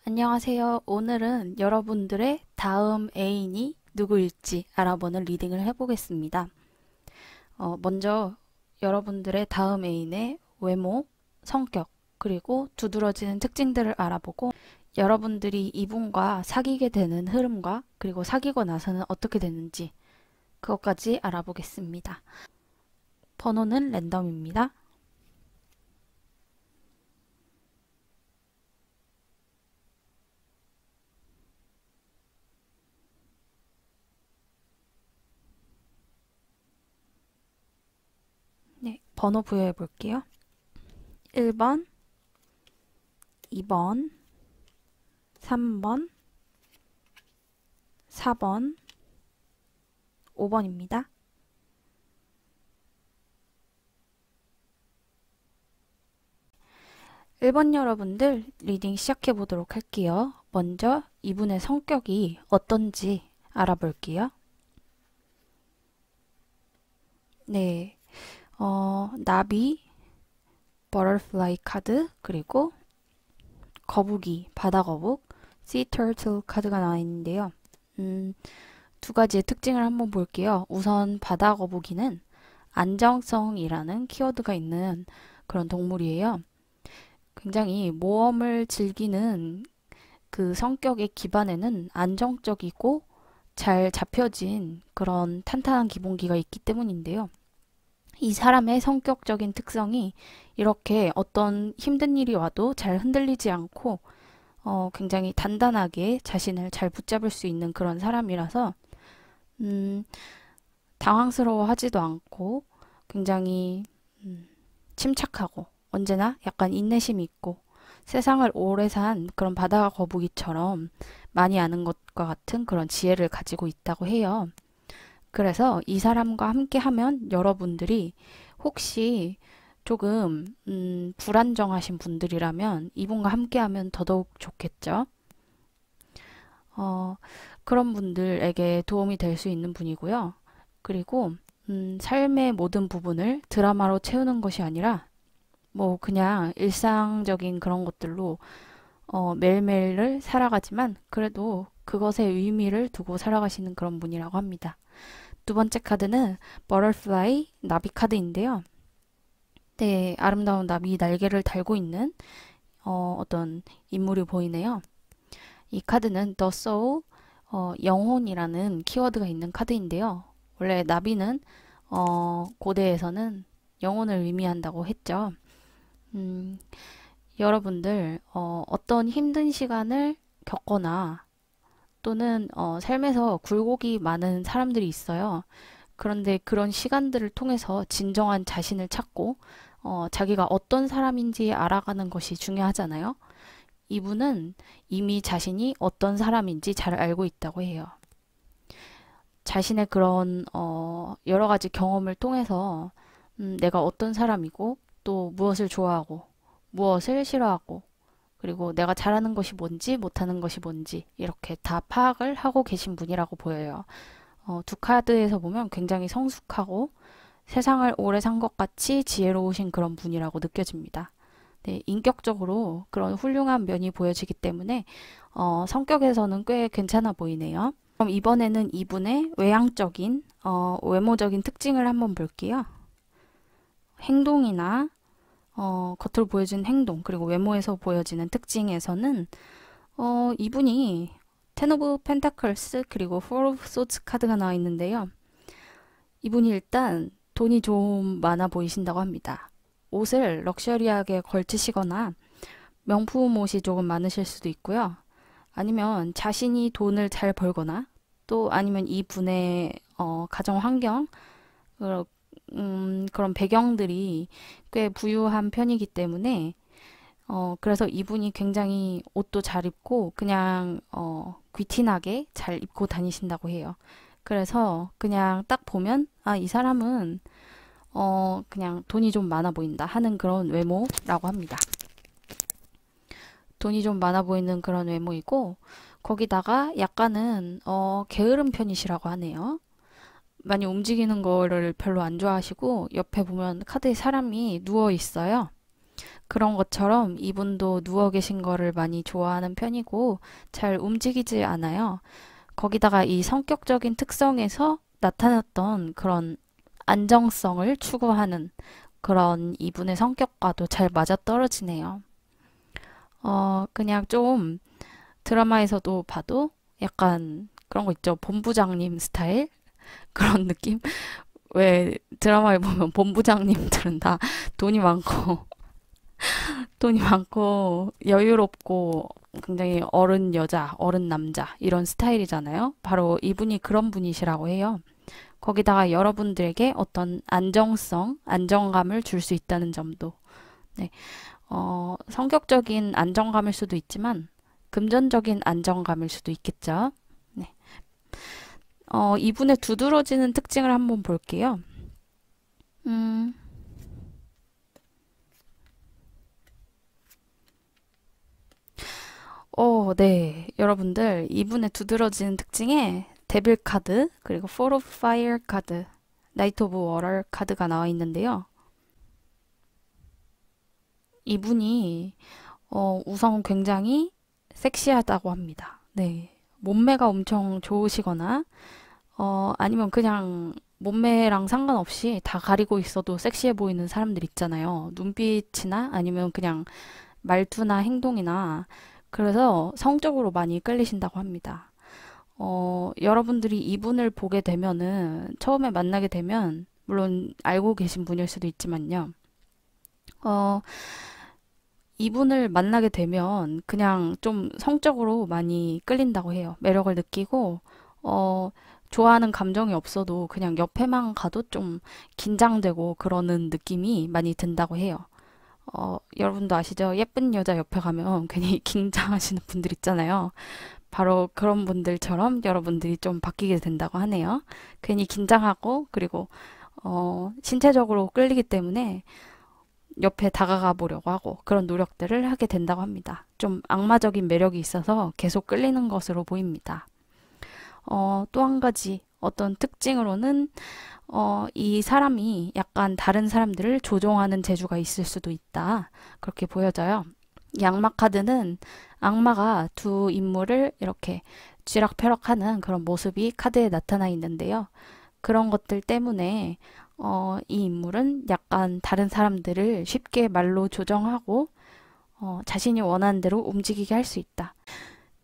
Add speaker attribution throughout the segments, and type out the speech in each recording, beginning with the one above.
Speaker 1: 안녕하세요. 오늘은 여러분들의 다음 애인이 누구일지 알아보는 리딩을 해보겠습니다. 먼저 여러분들의 다음 애인의 외모, 성격, 그리고 두드러지는 특징들을 알아보고 여러분들이 이분과 사귀게 되는 흐름과 그리고 사귀고 나서는 어떻게 되는지 그것까지 알아보겠습니다. 번호는 랜덤입니다. 네, 번호 부여해 볼게요. 1번, 2번, 3번, 4번, 5번입니다. 1번 여러분들 리딩 시작해 보도록 할게요. 먼저 이분의 성격이 어떤지 알아볼게요. 네, 나비, 버터플라이 카드, 그리고 거북이, 바다 거북, sea turtle 카드가 나와 있는데요. 두 가지의 특징을 한번 볼게요. 우선 바다 거북이는 안정성이라는 키워드가 있는 그런 동물이에요. 굉장히 모험을 즐기는 그 성격의 기반에는 안정적이고 잘 잡혀진 그런 탄탄한 기본기가 있기 때문인데요. 이 사람의 성격적인 특성이 이렇게 어떤 힘든 일이 와도 잘 흔들리지 않고 굉장히 단단하게 자신을 잘 붙잡을 수 있는 그런 사람이라서 당황스러워하지도 않고 굉장히 침착하고 언제나 약간 인내심이 있고 세상을 오래 산 그런 바다 거북이처럼 많이 아는 것과 같은 그런 지혜를 가지고 있다고 해요. 그래서 이 사람과 함께 하면 여러분들이 혹시 조금 불안정하신 분들이라면 이분과 함께 하면 더더욱 좋겠죠. 어, 그런 분들에게 도움이 될 수 있는 분이고요. 그리고 삶의 모든 부분을 드라마로 채우는 것이 아니라 뭐 그냥 일상적인 그런 것들로 매일매일을 살아가지만 그래도 그것에 의미를 두고 살아가시는 그런 분이라고 합니다. 두 번째 카드는 버터플라이 나비 카드인데요. 네, 아름다운 나비 날개를 달고 있는 어떤 인물이 보이네요. 이 카드는 The Soul, 영혼이라는 키워드가 있는 카드인데요. 원래 나비는 고대에서는 영혼을 의미한다고 했죠. 음, 여러분들 어떤 힘든 시간을 겪거나 또는 삶에서 굴곡이 많은 사람들이 있어요. 그런데 그런 시간들을 통해서 진정한 자신을 찾고 자기가 어떤 사람인지 알아가는 것이 중요하잖아요. 이분은 이미 자신이 어떤 사람인지 잘 알고 있다고 해요. 자신의 그런 여러 가지 경험을 통해서 내가 어떤 사람이고 또 무엇을 좋아하고 무엇을 싫어하고 그리고 내가 잘하는 것이 뭔지 못하는 것이 뭔지 이렇게 다 파악을 하고 계신 분이라고 보여요. 두 카드에서 보면 굉장히 성숙하고 세상을 오래 산 것 같이 지혜로우신 그런 분이라고 느껴집니다. 네, 인격적으로 그런 훌륭한 면이 보여지기 때문에 성격에서는 꽤 괜찮아 보이네요. 그럼 이번에는 이분의 외향적인 외모적인 특징을 한번 볼게요. 행동이나 겉으로 보여지는 행동 그리고 외모에서 보여지는 특징에서는 이분이 텐 오브 펜타클스 그리고 포 오브 소츠 카드가 나와 있는데요. 이분이 일단 돈이 좀 많아 보이신다고 합니다. 옷을 럭셔리하게 걸치시거나 명품 옷이 조금 많으실 수도 있고요. 아니면 자신이 돈을 잘 벌거나 또 아니면 이분의 가정 환경 그런 배경들이 꽤 부유한 편이기 때문에 그래서 이분이 굉장히 옷도 잘 입고 그냥 귀티나게 잘 입고 다니신다고 해요. 그래서 그냥 딱 보면 아, 이 사람은 그냥 돈이 좀 많아 보인다 하는 그런 외모라고 합니다. 돈이 좀 많아 보이는 그런 외모이고 거기다가 약간은 게으른 편이시라고 하네요. 많이 움직이는 거를 별로 안 좋아하시고 옆에 보면 카드에 사람이 누워 있어요. 그런 것처럼 이분도 누워 계신 거를 많이 좋아하는 편이고 잘 움직이지 않아요. 거기다가 이 성격적인 특성에서 나타났던 그런 안정성을 추구하는 그런 이분의 성격과도 잘 맞아떨어지네요. 그냥 좀 드라마에서도 봐도 약간 그런 거 있죠. 본부장님 스타일? 그런 느낌? 왜 드라마에 보면 본부장님들은 다 돈이 많고, 돈이 많고, 여유롭고, 굉장히 어른 여자, 어른 남자, 이런 스타일이잖아요. 바로 이분이 그런 분이시라고 해요. 거기다가 여러분들에게 어떤 안정성, 안정감을 줄 수 있다는 점도, 네, 성격적인 안정감일 수도 있지만, 금전적인 안정감일 수도 있겠죠. 네. 이분의 두드러지는 특징을 한번 볼게요. 음, 네. 여러분들, 이분의 두드러지는 특징에 데빌 카드, 그리고 포 오브 파이어 카드, 나이트 오브 워럴 카드가 나와 있는데요. 이분이, 우선 굉장히 섹시하다고 합니다. 네. 몸매가 엄청 좋으시거나, 아니면 그냥 몸매랑 상관없이 다 가리고 있어도 섹시해 보이는 사람들 있잖아요. 눈빛이나 아니면 그냥 말투나 행동이나 그래서 성적으로 많이 끌리신다고 합니다. 여러분들이 이분을 보게 되면은 처음에 만나게 되면 물론 알고 계신 분일 수도 있지만요. 어, 이분을 만나게 되면 그냥 좀 성적으로 많이 끌린다고 해요. 매력을 느끼고 어, 좋아하는 감정이 없어도 그냥 옆에만 가도 좀 긴장되고 그러는 느낌이 많이 든다고 해요. 여러분도 아시죠? 예쁜 여자 옆에 가면 괜히 긴장하시는 분들 있잖아요. 바로 그런 분들처럼 여러분들이 좀 바뀌게 된다고 하네요. 괜히 긴장하고 그리고 신체적으로 끌리기 때문에 옆에 다가가 보려고 하고 그런 노력들을 하게 된다고 합니다. 좀 악마적인 매력이 있어서 계속 끌리는 것으로 보입니다. 또 한 가지 어떤 특징으로는 이 사람이 약간 다른 사람들을 조종하는 재주가 있을 수도 있다. 그렇게 보여져요. 이 악마 카드는 악마가 두 인물을 이렇게 쥐락펴락하는 그런 모습이 카드에 나타나 있는데요. 그런 것들 때문에 이 인물은 약간 다른 사람들을 쉽게 말로 조정하고 자신이 원하는 대로 움직이게 할 수 있다.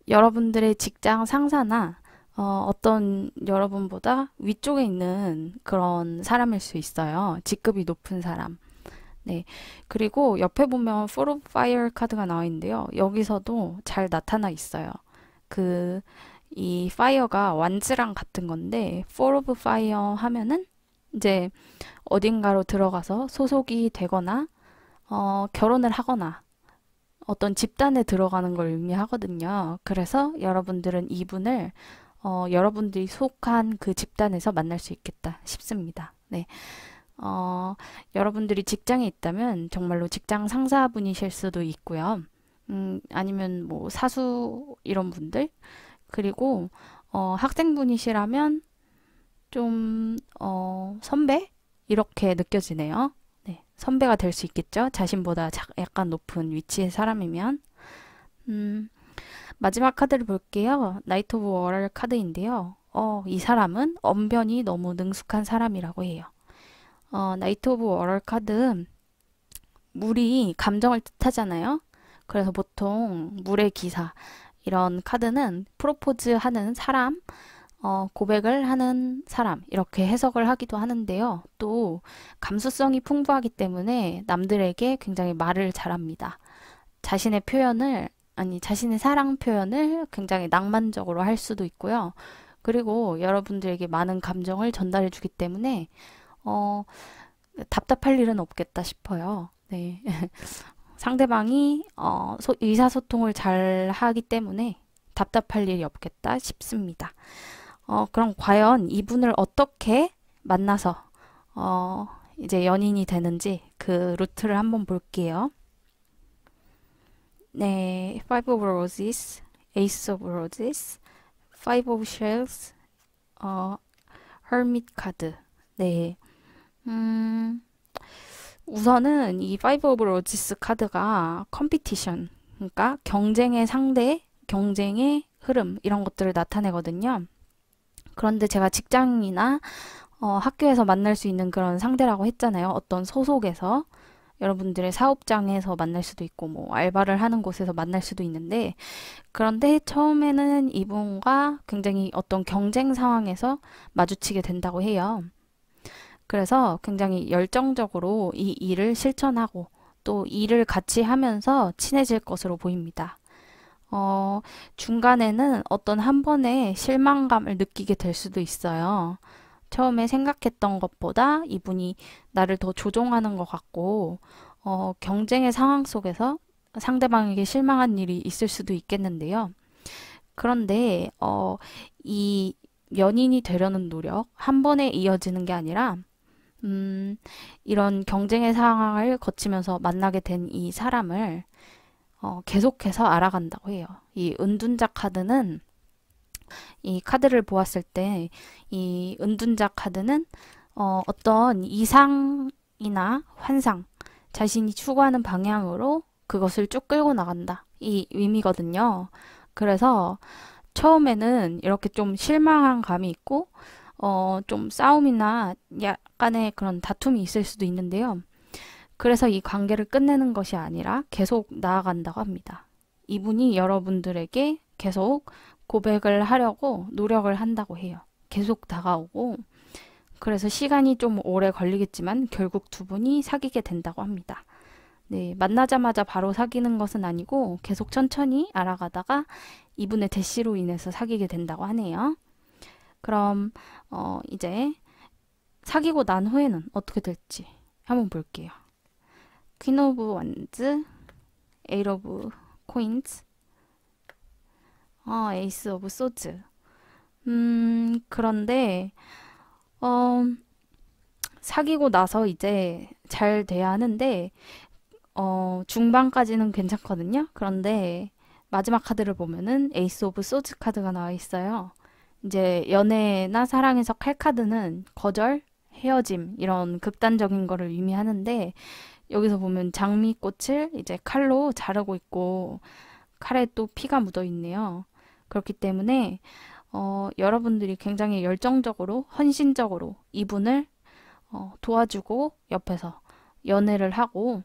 Speaker 1: 여러분들의 직장 상사나 어떤 여러분보다 위쪽에 있는 그런 사람일 수 있어요. 직급이 높은 사람. 네. 그리고 옆에 보면 Four of Fire 카드가 나와 있는데요. 여기서도 잘 나타나 있어요. 그, 이 파이어가 완즈랑 같은 건데, Four of Fire 하면은 이제 어딘가로 들어가서 소속이 되거나, 결혼을 하거나, 어떤 집단에 들어가는 걸 의미하거든요. 그래서 여러분들은 이분을 여러분들이 속한 그 집단에서 만날 수 있겠다 싶습니다. 네. 여러분들이 직장에 있다면 정말로 직장 상사분이실 수도 있고요. 아니면 뭐 사수 이런 분들 그리고 학생분이시라면 좀 선배 이렇게 느껴지네요. 네, 선배가 될 수 있겠죠. 자신보다 약간 높은 위치의 사람이면 음, 마지막 카드를 볼게요. 나이트 오브 워럴 카드인데요. 이 사람은 언변이 너무 능숙한 사람이라고 해요. 나이트 오브 워럴 카드 물이 감정을 뜻하잖아요. 그래서 보통 물의 기사 이런 카드는 프로포즈 하는 사람, 고백을 하는 사람 이렇게 해석을 하기도 하는데요. 또 감수성이 풍부하기 때문에 남들에게 굉장히 말을 잘합니다. 자신의 표현을 아니 자신의 사랑 표현을 굉장히 낭만적으로 할 수도 있고요. 그리고 여러분들에게 많은 감정을 전달해 주기 때문에 어, 답답할 일은 없겠다 싶어요. 네. 상대방이 의사소통을 잘 하기 때문에 답답할 일이 없겠다 싶습니다. 그럼 과연 이분을 어떻게 만나서 이제 연인이 되는지 그 루트를 한번 볼게요. 네, Five of Roses, Ace of Roses, Five of Shells, Hermit 카드. 네, 음, 우선은 이 파이브 오브 로지스 카드가 컴피티션, 그러니까 경쟁의 상대, 경쟁의 흐름 이런 것들을 나타내거든요. 그런데 제가 직장이나 학교에서 만날 수 있는 그런 상대라고 했잖아요. 어떤 소속에서 여러분들의 사업장에서 만날 수도 있고 뭐 알바를 하는 곳에서 만날 수도 있는데 그런데 처음에는 이분과 굉장히 어떤 경쟁 상황에서 마주치게 된다고 해요. 그래서 굉장히 열정적으로 이 일을 실천하고 또 일을 같이 하면서 친해질 것으로 보입니다. 어, 중간에는 어떤 한 번의 실망감을 느끼게 될 수도 있어요. 처음에 생각했던 것보다 이분이 나를 더 조종하는 것 같고, 경쟁의 상황 속에서 상대방에게 실망한 일이 있을 수도 있겠는데요. 그런데, 이 연인이 되려는 노력, 한 번에 이어지는 게 아니라, 음, 이런 경쟁의 상황을 거치면서 만나게 된 이 사람을 계속해서 알아간다고 해요. 이 은둔자 카드는 이 카드를 보았을 때 이 은둔자 카드는 어떤 이상이나 환상, 자신이 추구하는 방향으로 그것을 쭉 끌고 나간다. 이 의미거든요. 그래서 처음에는 이렇게 좀 실망한 감이 있고, 좀 싸움이나 약간의 그런 다툼이 있을 수도 있는데요. 그래서 이 관계를 끝내는 것이 아니라 계속 나아간다고 합니다. 이분이 여러분들에게 계속 고백을 하려고 노력을 한다고 해요. 계속 다가오고, 그래서 시간이 좀 오래 걸리겠지만 결국 두 분이 사귀게 된다고 합니다. 네, 만나자마자 바로 사귀는 것은 아니고 계속 천천히 알아가다가 이분의 대시로 인해서 사귀게 된다고 하네요. 그럼 이제 사귀고 난 후에는 어떻게 될지 한번 볼게요. 퀸 오브 완즈, 에이트 오브 코인즈, 에이스 오브 소즈. 그런데 어, 사귀고 나서 이제 잘 돼야 하는데 중반까지는 괜찮거든요. 그런데 마지막 카드를 보면은 에이스 오브 소즈 카드가 나와 있어요. 이제 연애나 사랑에서 칼 카드는 거절, 헤어짐 이런 극단적인 거를 의미하는데 여기서 보면 장미꽃을 이제 칼로 자르고 있고 칼에 또 피가 묻어 있네요. 그렇기 때문에 여러분들이 굉장히 열정적으로 헌신적으로 이분을 도와주고 옆에서 연애를 하고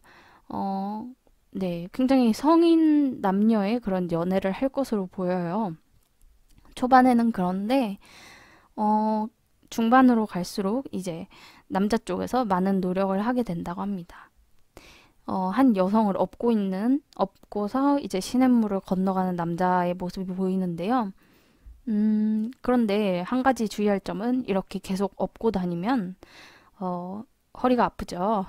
Speaker 1: 어, 네, 굉장히 성인 남녀의 그런 연애를 할 것으로 보여요. 초반에는 그런데 어, 중반으로 갈수록 이제 남자 쪽에서 많은 노력을 하게 된다고 합니다. 한 여성을 업고서 이제 시냇물을 건너가는 남자의 모습이 보이는데요. 그런데 한 가지 주의할 점은 이렇게 계속 업고 다니면, 허리가 아프죠.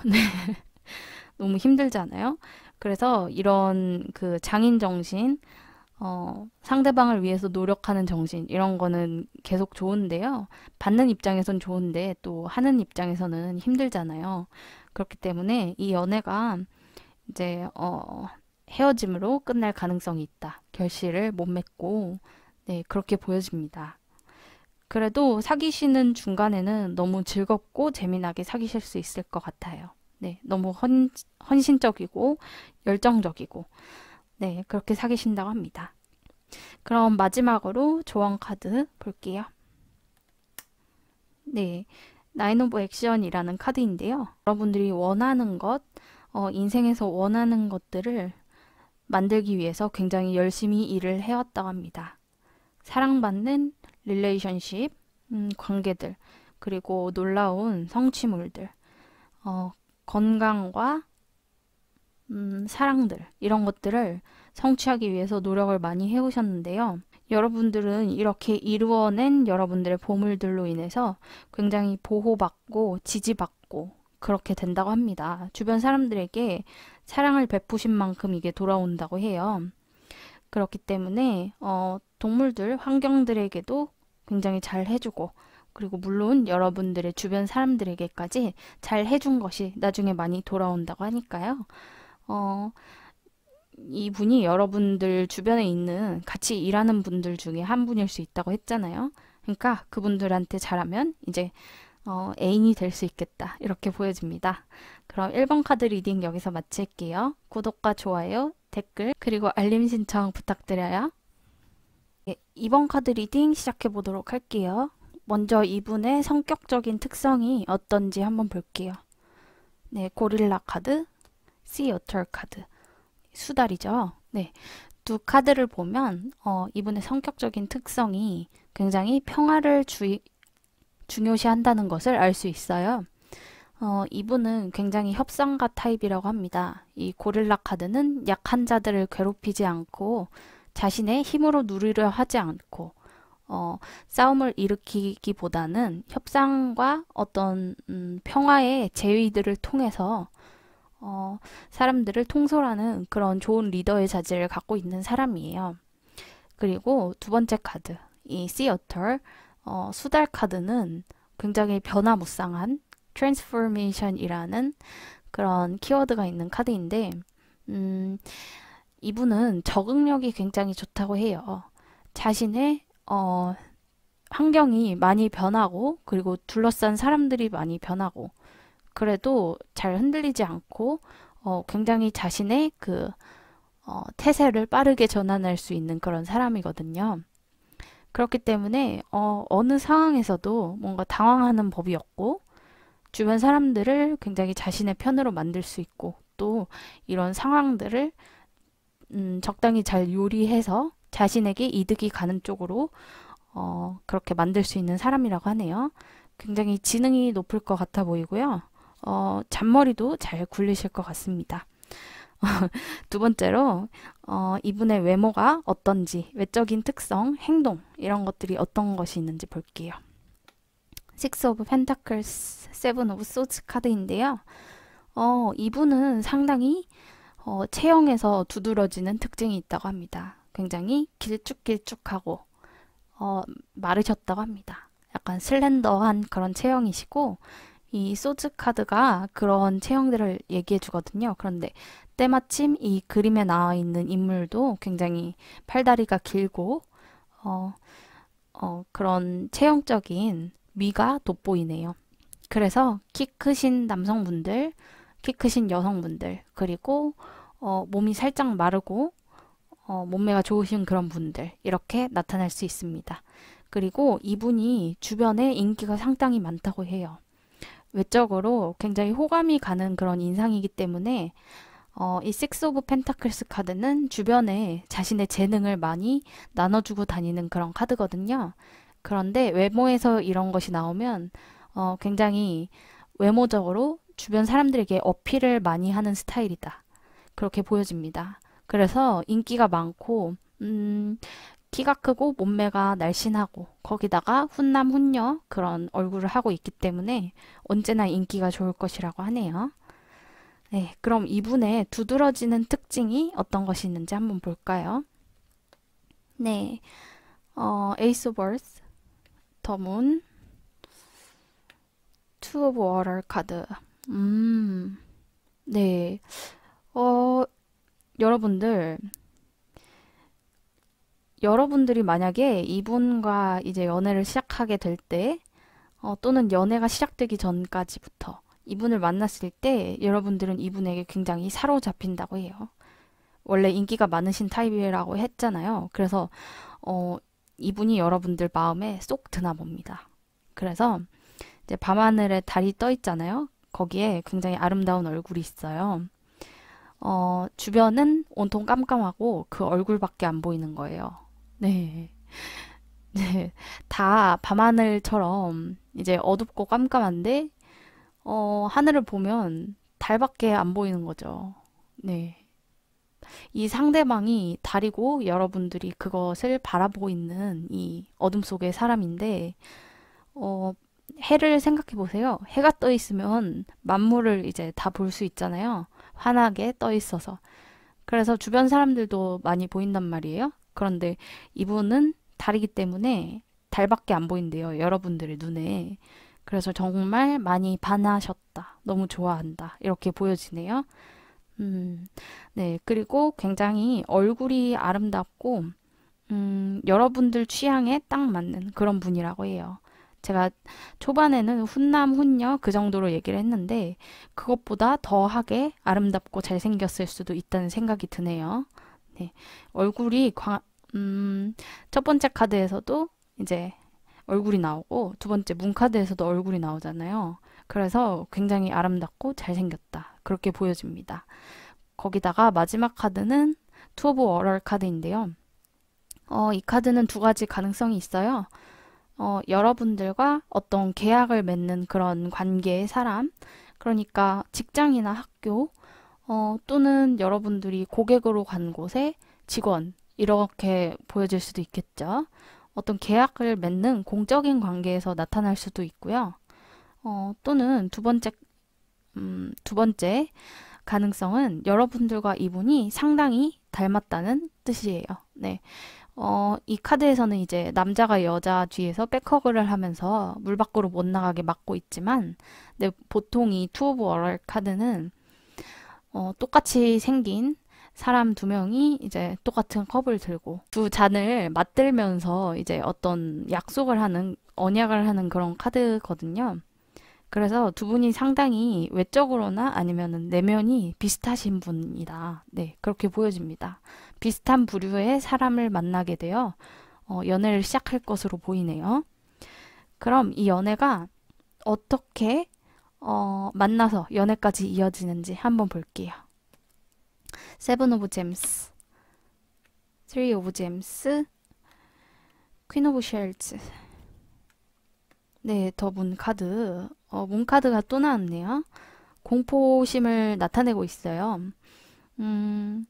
Speaker 1: 너무 힘들잖아요. 그래서 이런 그 장인 정신, 상대방을 위해서 노력하는 정신, 이런 거는 계속 좋은데요. 받는 입장에선 좋은데 또 하는 입장에서는 힘들잖아요. 그렇기 때문에 이 연애가 이제, 헤어짐으로 끝날 가능성이 있다. 결실을 못 맺고, 네, 그렇게 보여집니다. 그래도 사귀시는 중간에는 너무 즐겁고 재미나게 사귀실 수 있을 것 같아요. 네, 너무 헌신적이고 열정적이고, 네, 그렇게 사귀신다고 합니다. 그럼 마지막으로 조언 카드 볼게요. 네, 나인 오브 액션이라는 카드인데요. 여러분들이 원하는 것, 인생에서 원하는 것들을 만들기 위해서 굉장히 열심히 일을 해왔다고 합니다. 사랑받는 릴레이션십, 관계들, 그리고 놀라운 성취물들, 건강과 사랑들, 이런 것들을 성취하기 위해서 노력을 많이 해오셨는데요. 여러분들은 이렇게 이루어낸 여러분들의 보물들로 인해서 굉장히 보호받고 지지받고 그렇게 된다고 합니다. 주변 사람들에게 사랑을 베푸신 만큼 이게 돌아온다고 해요. 그렇기 때문에 동물들, 환경들에게도 굉장히 잘 해주고 그리고 물론 여러분들의 주변 사람들에게까지 잘 해준 것이 나중에 많이 돌아온다고 하니까요. 어, 이분이 여러분들 주변에 있는 같이 일하는 분들 중에 한 분일 수 있다고 했잖아요. 그러니까 그분들한테 잘하면 이제 애인이 될 수 있겠다. 이렇게 보여집니다. 그럼 1번 카드 리딩 여기서 마칠게요. 구독과 좋아요, 댓글, 그리고 알림 신청 부탁드려요. 네, 2번 카드 리딩 시작해 보도록 할게요. 먼저 이분의 성격적인 특성이 어떤지 한번 볼게요. 네, 고릴라 카드, Sea Otter 카드, 수달이죠. 네, 두 카드를 보면 이분의 성격적인 특성이 굉장히 평화를 중요시한다는 것을 알 수 있어요. 이분은 굉장히 협상가 타입이라고 합니다. 이 고릴라 카드는 약한 자들을 괴롭히지 않고 자신의 힘으로 누리려 하지 않고 싸움을 일으키기보다는 협상과 어떤 평화의 제의들을 통해서 사람들을 통솔하는 그런 좋은 리더의 자질을 갖고 있는 사람이에요. 그리고 두 번째 카드, 이 Sea Otter, 수달 카드는 굉장히 변화무쌍한 트랜스포메이션이라는 그런 키워드가 있는 카드인데, 이분은 적응력이 굉장히 좋다고 해요. 자신의 환경이 많이 변하고, 그리고 둘러싼 사람들이 많이 변하고, 그래도 잘 흔들리지 않고, 굉장히 자신의 태세를 빠르게 전환할 수 있는 그런 사람이거든요. 그렇기 때문에, 어느 상황에서도 뭔가 당황하는 법이 없고, 주변 사람들을 굉장히 자신의 편으로 만들 수 있고, 또 이런 상황들을 적당히 잘 요리해서 자신에게 이득이 가는 쪽으로 그렇게 만들 수 있는 사람이라고 하네요. 굉장히 지능이 높을 것 같아 보이고요. 잔머리도 잘 굴리실 것 같습니다. 두 번째로 이분의 외모가 어떤지, 외적인 특성, 행동 이런 것들이 어떤 것이 있는지 볼게요. Six of Pentacles, Seven of Swords 카드인데요. 이분은 상당히 체형에서 두드러지는 특징이 있다고 합니다. 굉장히 길쭉길쭉하고 마르셨다고 합니다. 약간 슬렌더한 그런 체형이시고 이 소즈 카드가 그런 체형들을 얘기해 주거든요. 그런데 때마침 이 그림에 나와 있는 인물도 굉장히 팔다리가 길고 그런 체형적인 미가 돋보이네요. 그래서 키 크신 남성분들, 키 크신 여성분들, 그리고 몸이 살짝 마르고 몸매가 좋으신 그런 분들 이렇게 나타날 수 있습니다. 그리고 이분이 주변에 인기가 상당히 많다고 해요. 외적으로 굉장히 호감이 가는 그런 인상이기 때문에 이 Six of Pentacles 카드는 주변에 자신의 재능을 많이 나눠주고 다니는 그런 카드거든요. 그런데 외모에서 이런 것이 나오면 굉장히 외모적으로 주변 사람들에게 어필을 많이 하는 스타일이다. 그렇게 보여집니다. 그래서 인기가 많고 키가 크고 몸매가 날씬하고 거기다가 훈남 훈녀 그런 얼굴을 하고 있기 때문에 언제나 인기가 좋을 것이라고 하네요. 네, 그럼 이분의 두드러지는 특징이 어떤 것이 있는지 한번 볼까요? 네, Ace of Earth, The Moon, Two of Water 카드. 네, 여러분들, 여러분들이 만약에 이분과 이제 연애를 시작하게 될 때, 또는 연애가 시작되기 전까지부터 이분을 만났을 때 여러분들은 이분에게 굉장히 사로잡힌다고 해요. 원래 인기가 많으신 타입이라고 했잖아요. 그래서 이분이 여러분들 마음에 쏙 드나 봅니다. 그래서 이제 밤하늘에 달이 떠 있잖아요. 거기에 굉장히 아름다운 얼굴이 있어요. 주변은 온통 깜깜하고 그 얼굴밖에 안 보이는 거예요. 네. 네. 다 밤하늘처럼 이제 어둡고 깜깜한데, 하늘을 보면 달밖에 안 보이는 거죠. 네. 이 상대방이 달이고 여러분들이 그것을 바라보고 있는 이 어둠 속의 사람인데, 해를 생각해 보세요. 해가 떠 있으면 만물을 이제 다 볼 수 있잖아요. 환하게 떠 있어서. 그래서 주변 사람들도 많이 보인단 말이에요. 그런데 이분은 달이기 때문에 달밖에 안 보인대요. 여러분들의 눈에. 그래서 정말 많이 반하셨다. 너무 좋아한다. 이렇게 보여지네요. 네. 그리고 굉장히 얼굴이 아름답고, 여러분들 취향에 딱 맞는 그런 분이라고 해요. 제가 초반에는 훈남, 훈녀 그 정도로 얘기를 했는데 그것보다 더하게 아름답고 잘생겼을 수도 있다는 생각이 드네요. 네, 얼굴이 첫 번째 카드에서도 이제 얼굴이 나오고 두 번째 문카드에서도 얼굴이 나오잖아요. 그래서 굉장히 아름답고 잘생겼다. 그렇게 보여집니다. 거기다가 마지막 카드는 투 오브 워럴 카드인데요. 이 카드는 두 가지 가능성이 있어요. 여러분들과 어떤 계약을 맺는 그런 관계의 사람, 그러니까 직장이나 학교, 또는 여러분들이 고객으로 간 곳의 직원, 이렇게 보여질 수도 있겠죠. 어떤 계약을 맺는 공적인 관계에서 나타날 수도 있고요. 또는 두 번째 가능성은 여러분들과 이분이 상당히 닮았다는 뜻이에요. 네. 이 카드에서는 이제 남자가 여자 뒤에서 백허그를 하면서 물 밖으로 못 나가게 막고 있지만, 네, 보통 이 투 오브 워럴 카드는 똑같이 생긴 사람 두 명이 이제 똑같은 컵을 들고 두 잔을 맞들면서 이제 어떤 약속을 하는, 언약을 하는 그런 카드거든요. 그래서 두 분이 상당히 외적으로나 아니면 내면이 비슷하신 분이다. 네, 그렇게 보여집니다. 비슷한 부류의 사람을 만나게 되어 연애를 시작할 것으로 보이네요. 그럼 이 연애가 어떻게 만나서 연애까지 이어지는지 한번 볼게요. 세븐 오브 잼스, 쓰리 오브 잼스, 퀸 오브 쉘즈. 네, 더 문 카드. 문 카드가 또 나왔네요. 공포심을 나타내고 있어요. 음,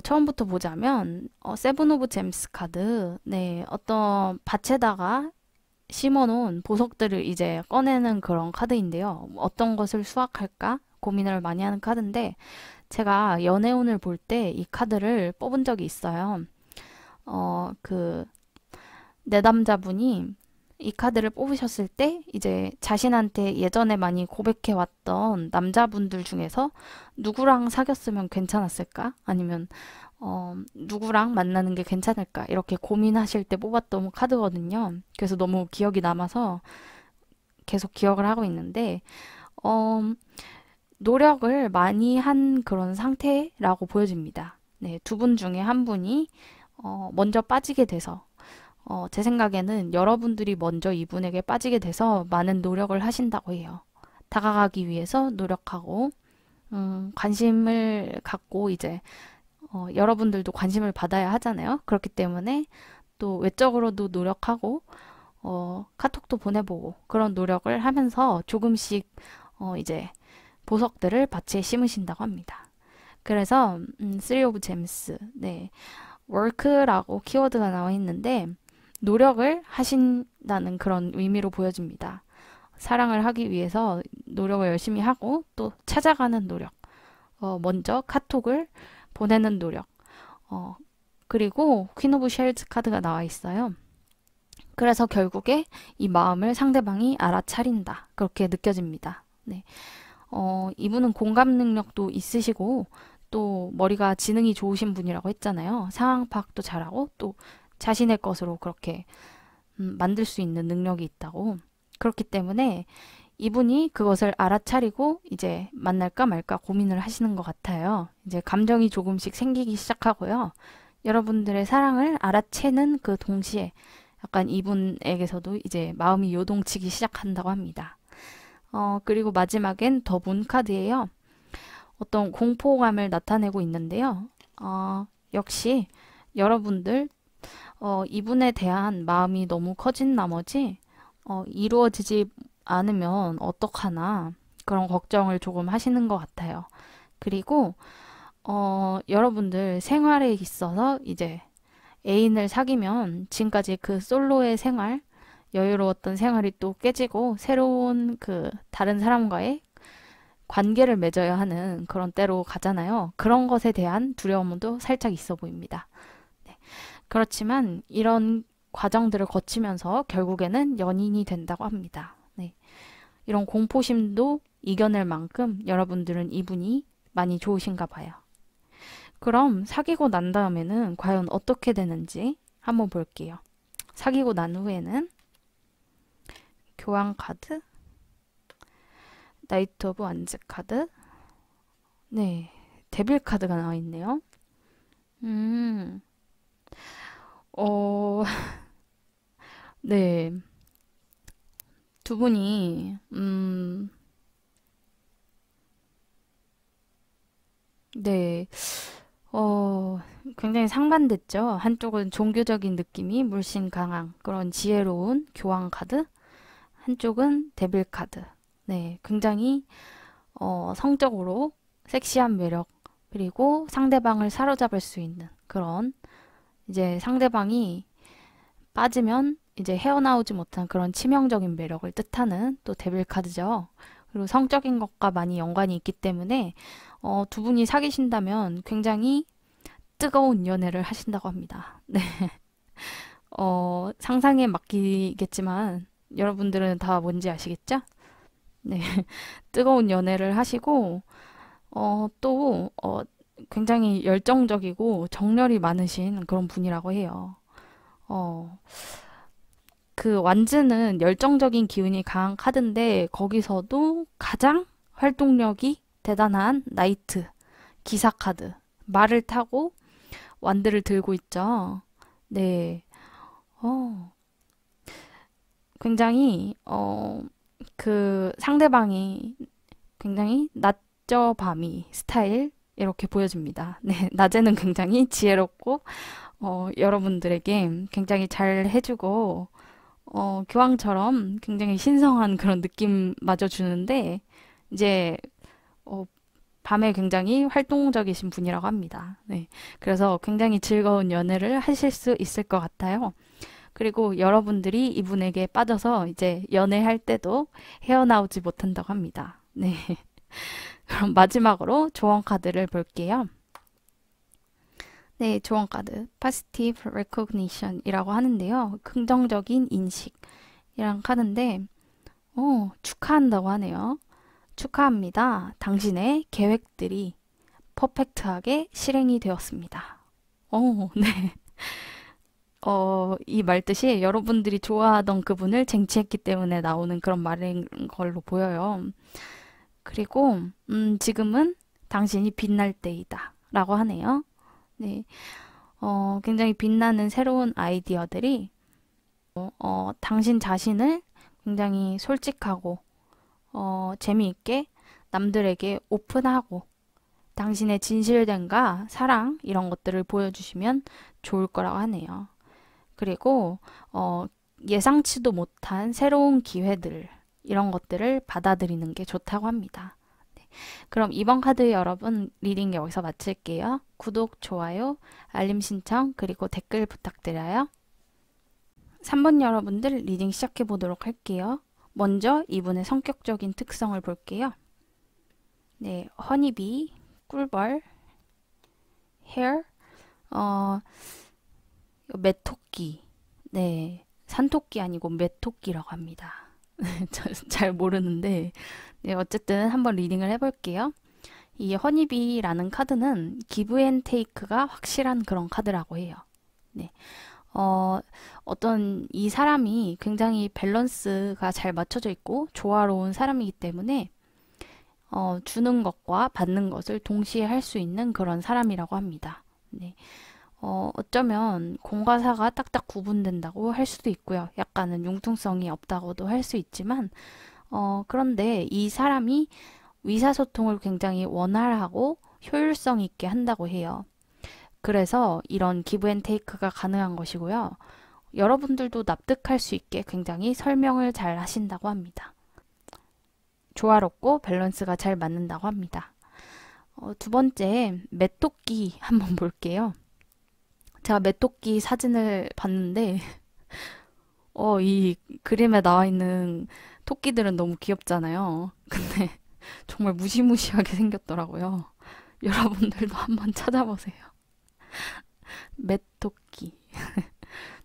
Speaker 1: 처음부터 보자면, 세븐 오브 잼스 카드. 네, 어떤 밭에다가 심어놓은 보석들을 이제 꺼내는 그런 카드인데요. 어떤 것을 수확할까 고민을 많이 하는 카드인데, 제가 연애운을 볼 때 이 카드를 뽑은 적이 있어요. 그 내담자분이 이 카드를 뽑으셨을 때 이제 자신한테 예전에 많이 고백해왔던 남자분들 중에서 누구랑 사귀었으면 괜찮았을까? 아니면 누구랑 만나는 게 괜찮을까? 이렇게 고민하실 때 뽑았던 카드거든요. 그래서 너무 기억이 남아서 계속 기억을 하고 있는데, 어, 노력을 많이 한 그런 상태라고 보여집니다. 네, 두 분 중에 한 분이 먼저 빠지게 돼서, 제 생각에는 여러분들이 먼저 이분에게 빠지게 돼서 많은 노력을 하신다고 해요. 다가가기 위해서 노력하고, 관심을 갖고 이제, 여러분들도 관심을 받아야 하잖아요. 그렇기 때문에 또 외적으로도 노력하고, 카톡도 보내보고, 그런 노력을 하면서 조금씩, 이제, 보석들을 밭에 심으신다고 합니다. 그래서, 쓰리 오브 잼스, 네, work라고 키워드가 나와 있는데, 노력을 하신다는 그런 의미로 보여집니다. 사랑을 하기 위해서 노력을 열심히 하고 또 찾아가는 노력, 먼저 카톡을 보내는 노력, 그리고 퀸 오브 쉘즈 카드가 나와 있어요. 그래서 결국에 이 마음을 상대방이 알아차린다. 그렇게 느껴집니다. 네. 이분은 공감 능력도 있으시고 또 머리가 지능이 좋으신 분이라고 했잖아요. 상황 파악도 잘하고 또 자신의 것으로 그렇게 만들 수 있는 능력이 있다고. 그렇기 때문에 이분이 그것을 알아차리고 이제 만날까 말까 고민을 하시는 것 같아요. 이제 감정이 조금씩 생기기 시작하고요. 여러분들의 사랑을 알아채는 그 동시에 약간 이분에게서도 이제 마음이 요동치기 시작한다고 합니다. 그리고 마지막엔 더 문 카드예요. 어떤 공포감을 나타내고 있는데요. 역시 여러분들 이분에 대한 마음이 너무 커진 나머지 이루어지지 않으면 어떡하나 그런 걱정을 조금 하시는 것 같아요. 그리고 여러분들 생활에 있어서 이제 애인을 사귀면 지금까지 그 솔로의 생활, 여유로웠던 생활이 또 깨지고 새로운 그 다른 사람과의 관계를 맺어야 하는 그런 때로 가잖아요. 그런 것에 대한 두려움도 살짝 있어 보입니다. 네. 그렇지만 이런 과정들을 거치면서 결국에는 연인이 된다고 합니다. 네. 이런 공포심도 이겨낼 만큼 여러분들은 이분이 많이 좋으신가 봐요. 그럼 사귀고 난 다음에는 과연 어떻게 되는지 한번 볼게요. 사귀고 난 후에는 교환 카드, 나이트 오브 완즈 카드, 네, 데빌 카드가 나와 있네요. 음, 어, 네, 두 분이, 네, 어, 굉장히 상반됐죠. 한쪽은 종교적인 느낌이 물씬 강한 그런 지혜로운 교환 카드, 한쪽은 데빌 카드. 네, 굉장히 성적으로 섹시한 매력, 그리고 상대방을 사로잡을 수 있는 그런 이제 상대방이 빠지면 이제 헤어나오지 못한 그런 치명적인 매력을 뜻하는 또 데빌 카드죠. 그리고 성적인 것과 많이 연관이 있기 때문에 두 분이 사귀신다면 굉장히 뜨거운 연애를 하신다고 합니다. 네. 상상에 맡기겠지만 여러분들은 다 뭔지 아시겠죠? 네. 뜨거운 연애를 하시고 굉장히 열정적이고 정열이 많으신 그런 분이라고 해요. 어, 그 완즈는 열정적인 기운이 강한 카드인데 거기서도 가장 활동력이 대단한 나이트, 기사 카드, 말을 타고 완드를 들고 있죠. 네. 어, 굉장히, 그 상대방이 굉장히 낮저 밤이 스타일, 이렇게 보여집니다. 네. 낮에는 굉장히 지혜롭고, 여러분들에게 굉장히 잘 해주고, 교황처럼 굉장히 신성한 그런 느낌마저 주는데, 이제, 어, 밤에 굉장히 활동적이신 분이라고 합니다. 네. 그래서 굉장히 즐거운 연애를 하실 수 있을 것 같아요. 그리고 여러분들이 이분에게 빠져서 이제 연애할 때도 헤어나오지 못한다고 합니다. 네. 그럼 마지막으로 조언 카드를 볼게요. 네, 조언 카드. Positive Recognition이라고 하는데요. 긍정적인 인식이란 카드인데, 축하한다고 하네요. 축하합니다. 당신의 계획들이 퍼펙트하게 실행이 되었습니다. 네. 이 말뜻이 여러분들이 좋아하던 그분을 쟁취했기 때문에 나오는 그런 말인 걸로 보여요. 그리고, 지금은 당신이 빛날 때이다. 라고 하네요. 네. 굉장히 빛나는 새로운 아이디어들이, 당신 자신을 굉장히 솔직하고, 재미있게 남들에게 오픈하고, 당신의 진실됨과 사랑, 이런 것들을 보여주시면 좋을 거라고 하네요. 그리고 예상치도 못한 새로운 기회들 이런 것들을 받아들이는 게 좋다고 합니다. 네. 그럼 이번 카드 여러분 리딩 여기서 마칠게요. 구독, 좋아요, 알림 신청 그리고 댓글 부탁드려요. 3번 여러분들 리딩 시작해 보도록 할게요. 먼저 이분의 성격적인 특성을 볼게요. 네, 허니비, 꿀벌, 헤어, 어, 메토끼. 네. 산토끼 아니고 메토끼라고 합니다. 잘 모르는데, 네, 어쨌든 한번 리딩을 해볼게요. 이 허니비라는 카드는 기브 앤 테이크가 확실한 그런 카드라고 해요. 네. 어떤 이 사람이 굉장히 밸런스가 잘 맞춰져 있고 조화로운 사람이기 때문에 주는 것과 받는 것을 동시에 할 수 있는 그런 사람이라고 합니다. 네. 어쩌면 공과 사가 딱딱 구분된다고 할 수도 있고요. 약간은 융통성이 없다고도 할 수 있지만, 그런데 이 사람이 의사소통을 굉장히 원활하고 효율성 있게 한다고 해요. 그래서 이런 기브 앤 테이크가 가능한 것이고요. 여러분들도 납득할 수 있게 굉장히 설명을 잘 하신다고 합니다. 조화롭고 밸런스가 잘 맞는다고 합니다. 두 번째, 메토끼 한번 볼게요. 제가 메토끼 사진을 봤는데, 이 그림에 나와 있는 토끼들은 너무 귀엽잖아요. 근데 정말 무시무시하게 생겼더라고요. 여러분들도 한번 찾아보세요. 메토끼.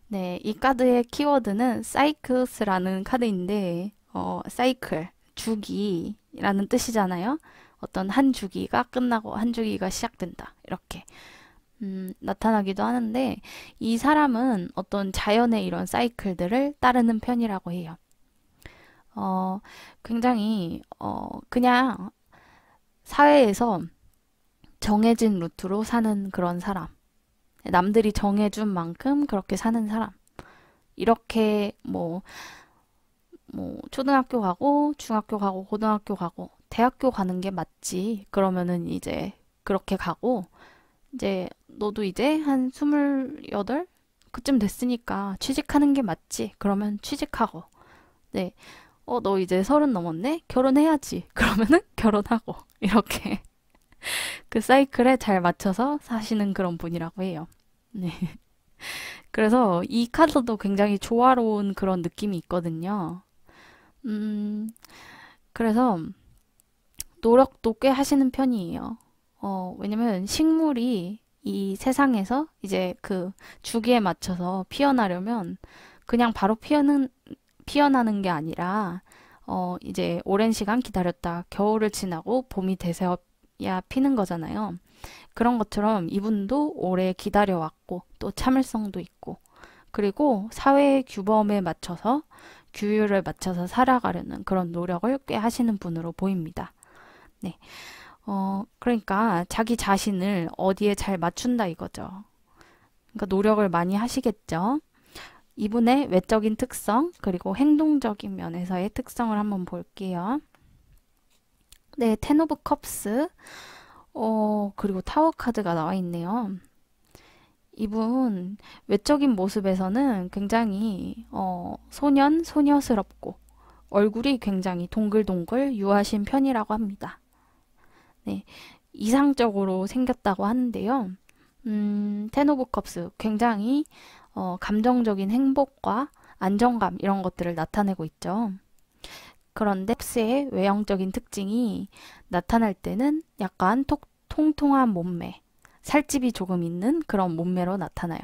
Speaker 1: 네, 이 카드의 키워드는 사이클스라는 카드인데, 사이클, 주기라는 뜻이잖아요. 어떤 한 주기가 끝나고 한 주기가 시작된다. 이렇게. 나타나기도 하는데 이 사람은 어떤 자연의 이런 사이클들을 따르는 편이라고 해요. 어, 굉장히, 그냥 사회에서 정해진 루트로 사는 그런 사람. 남들이 정해준 만큼 그렇게 사는 사람. 이렇게 초등학교 가고, 중학교 가고, 고등학교 가고, 대학교 가는 게 맞지. 그러면은 이제 그렇게 가고, 이제 너도 이제 한 28? 그쯤 됐으니까 취직하는 게 맞지. 그러면 취직하고. 네. 너 이제 30 넘었네? 결혼해야지. 그러면은 결혼하고. 이렇게 그 사이클에 잘 맞춰서 사시는 그런 분이라고 해요. 네. 그래서 이 카드도 굉장히 조화로운 그런 느낌이 있거든요. 음, 그래서 노력도 꽤 하시는 편이에요. 왜냐면 식물이 이 세상에서 이제 그 주기에 맞춰서 피어나려면 그냥 바로 피어나는 게 아니라, 이제 오랜 시간 기다렸다 겨울을 지나고 봄이 돼서야 피는 거잖아요. 그런 것처럼 이분도 오래 기다려왔고, 또 참을성도 있고, 그리고 사회의 규범에 맞춰서, 규율을 맞춰서 살아가려는 그런 노력을 꽤 하시는 분으로 보입니다. 네. 그러니까 자기 자신을 어디에 잘 맞춘다 이거죠. 그러니까 노력을 많이 하시겠죠. 이분의 외적인 특성, 그리고 행동적인 면에서의 특성을 한번 볼게요. 네, 텐 오브 컵스, 그리고 타워 카드가 나와 있네요. 이분 외적인 모습에서는 굉장히 소녀스럽고 얼굴이 굉장히 동글동글 유하신 편이라고 합니다. 네, 이상적으로 생겼다고 하는데요. 텐 오브 컵스 굉장히 감정적인 행복과 안정감 이런 것들을 나타내고 있죠. 그런데 컵스의 외형적인 특징이 나타날 때는 약간 통통한 몸매, 살집이 조금 있는 그런 몸매로 나타나요.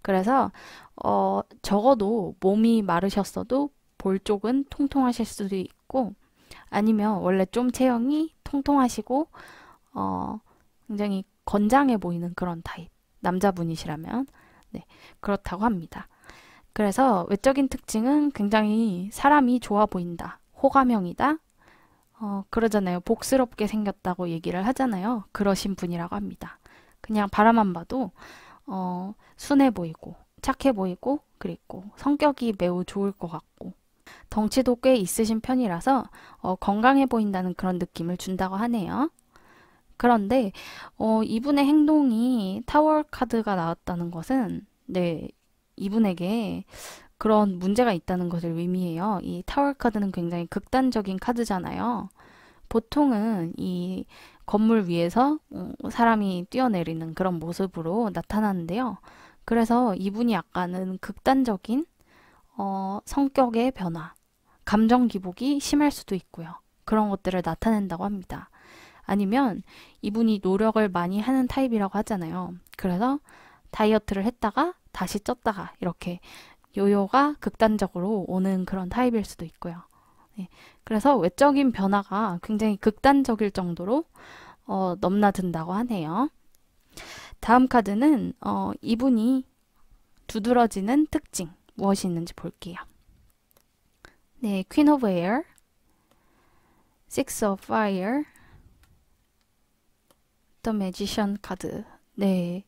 Speaker 1: 그래서 적어도 몸이 마르셨어도 볼 쪽은 통통하실 수도 있고 아니면 원래 좀 체형이 통통하시고 어, 굉장히 건장해 보이는 그런 타입 남자분이시라면 네, 그렇다고 합니다. 그래서 외적인 특징은 굉장히 사람이 좋아 보인다, 호감형이다, 그러잖아요. 복스럽게 생겼다고 얘기를 하잖아요. 그러신 분이라고 합니다. 그냥 바라만 봐도 순해 보이고 착해 보이고 그리고 성격이 매우 좋을 것 같고 덩치도 꽤 있으신 편이라서 건강해 보인다는 그런 느낌을 준다고 하네요. 그런데 이분의 행동이 타월 카드가 나왔다는 것은 네, 이분에게 그런 문제가 있다는 것을 의미해요. 이 타월 카드는 굉장히 극단적인 카드잖아요. 보통은 이 건물 위에서 사람이 뛰어내리는 그런 모습으로 나타나는데요. 그래서 이분이 약간은 극단적인 성격의 변화, 감정 기복이 심할 수도 있고요. 그런 것들을 나타낸다고 합니다. 아니면 이분이 노력을 많이 하는 타입이라고 하잖아요. 그래서 다이어트를 했다가 다시 쪘다가 이렇게 요요가 극단적으로 오는 그런 타입일 수도 있고요. 네. 그래서 외적인 변화가 굉장히 극단적일 정도로 넘나든다고 하네요. 다음 카드는 이분이 두드러지는 특징 무엇이 있는지 볼게요. 네, Queen of Air, Six of Fire, The Magician 카드. 네,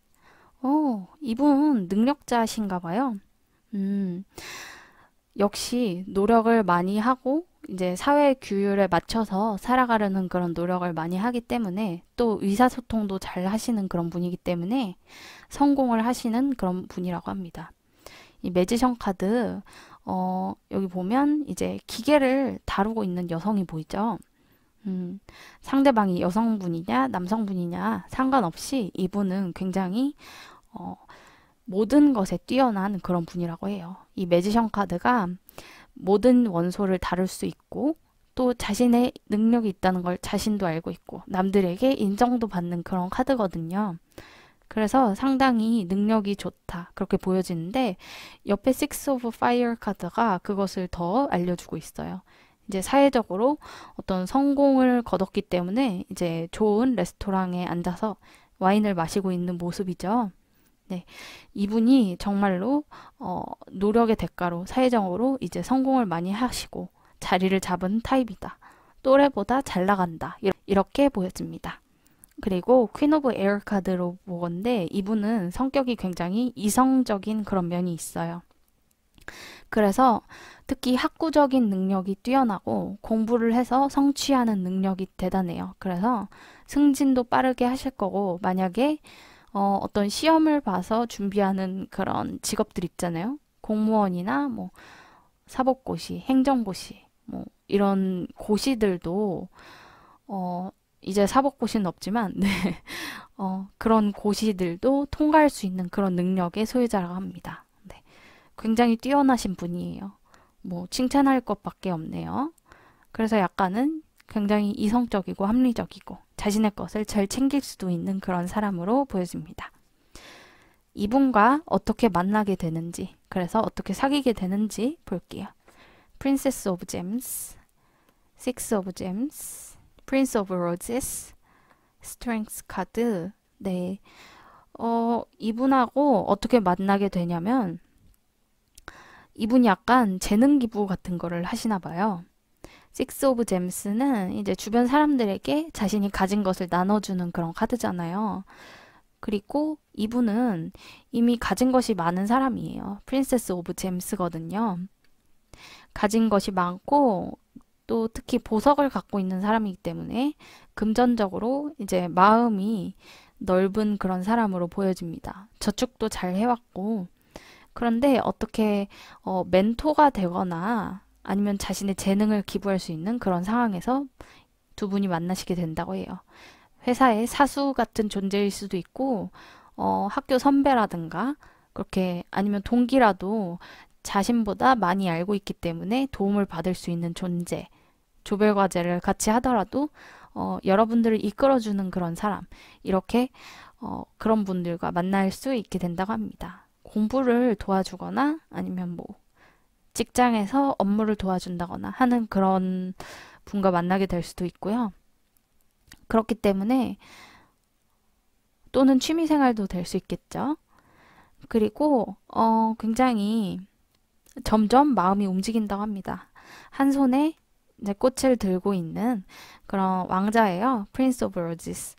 Speaker 1: 이분 능력자신가 봐요. 음, 역시 노력을 많이 하고 이제 사회 규율에 맞춰서 살아가려는 그런 노력을 많이 하기 때문에 또 의사소통도 잘 하시는 그런 분이기 때문에 성공을 하시는 그런 분이라고 합니다. 이 매지션 카드 여기 보면 이제 기계를 다루고 있는 여성이 보이죠? 상대방이 여성분이냐 남성분이냐 상관없이 이분은 굉장히 어, 모든 것에 뛰어난 그런 분이라고 해요. 이 매지션 카드가 모든 원소를 다룰 수 있고 또 자신의 능력이 있다는 걸 자신도 알고 있고 남들에게 인정도 받는 그런 카드거든요. 그래서 상당히 능력이 좋다 그렇게 보여지는데 옆에 Six of Fire 카드가 그것을 더 알려주고 있어요. 이제 사회적으로 어떤 성공을 거뒀기 때문에 이제 좋은 레스토랑에 앉아서 와인을 마시고 있는 모습이죠. 네, 이분이 정말로 노력의 대가로 사회적으로 이제 성공을 많이 하시고 자리를 잡은 타입이다. 또래보다 잘 나간다. 이렇게 보여집니다. 그리고 퀸 오브 에어 카드로 보건데 이분은 성격이 굉장히 이성적인 그런 면이 있어요. 그래서 특히 학구적인 능력이 뛰어나고 공부를 해서 성취하는 능력이 대단해요. 그래서 승진도 빠르게 하실 거고 만약에 어떤 시험을 봐서 준비하는 그런 직업들 있잖아요. 공무원이나 뭐 사법고시, 행정고시 뭐 이런 고시들도 이제 사법고시는 없지만 네. 그런 고시들도 통과할 수 있는 그런 능력의 소유자라고 합니다. 네. 굉장히 뛰어나신 분이에요. 뭐 칭찬할 것밖에 없네요. 그래서 약간은 굉장히 이성적이고 합리적이고 자신의 것을 잘 챙길 수도 있는 그런 사람으로 보여집니다. 이분과 어떻게 만나게 되는지, 그래서 어떻게 사귀게 되는지 볼게요. Princess of Gems, Six of Gems, Prince of Roses, Strength 카드. 네. 이분하고 어떻게 만나게 되냐면 이분이 약간 재능 기부 같은 거를 하시나 봐요. 식스 오브 잼스는 이제 주변 사람들에게 자신이 가진 것을 나눠주는 그런 카드잖아요. 그리고 이분은 이미 가진 것이 많은 사람이에요. 프린세스 오브 잼스거든요. 가진 것이 많고 또 특히 보석을 갖고 있는 사람이기 때문에 금전적으로 이제 마음이 넓은 그런 사람으로 보여집니다. 저축도 잘 해왔고 그런데 어떻게 멘토가 되거나 아니면 자신의 재능을 기부할 수 있는 그런 상황에서 두 분이 만나시게 된다고 해요. 회사의 사수 같은 존재일 수도 있고 학교 선배라든가 그렇게 아니면 동기라도 자신보다 많이 알고 있기 때문에 도움을 받을 수 있는 존재. 조별 과제를 같이 하더라도 여러분들을 이끌어주는 그런 사람. 이렇게 그런 분들과 만날 수 있게 된다고 합니다. 공부를 도와주거나 아니면 뭐 직장에서 업무를 도와준다거나 하는 그런 분과 만나게 될 수도 있고요. 그렇기 때문에 또는 취미생활도 될 수 있겠죠. 그리고 굉장히 점점 마음이 움직인다고 합니다. 한 손에 이제 꽃을 들고 있는 그런 왕자예요. 프린스 오브 로지스.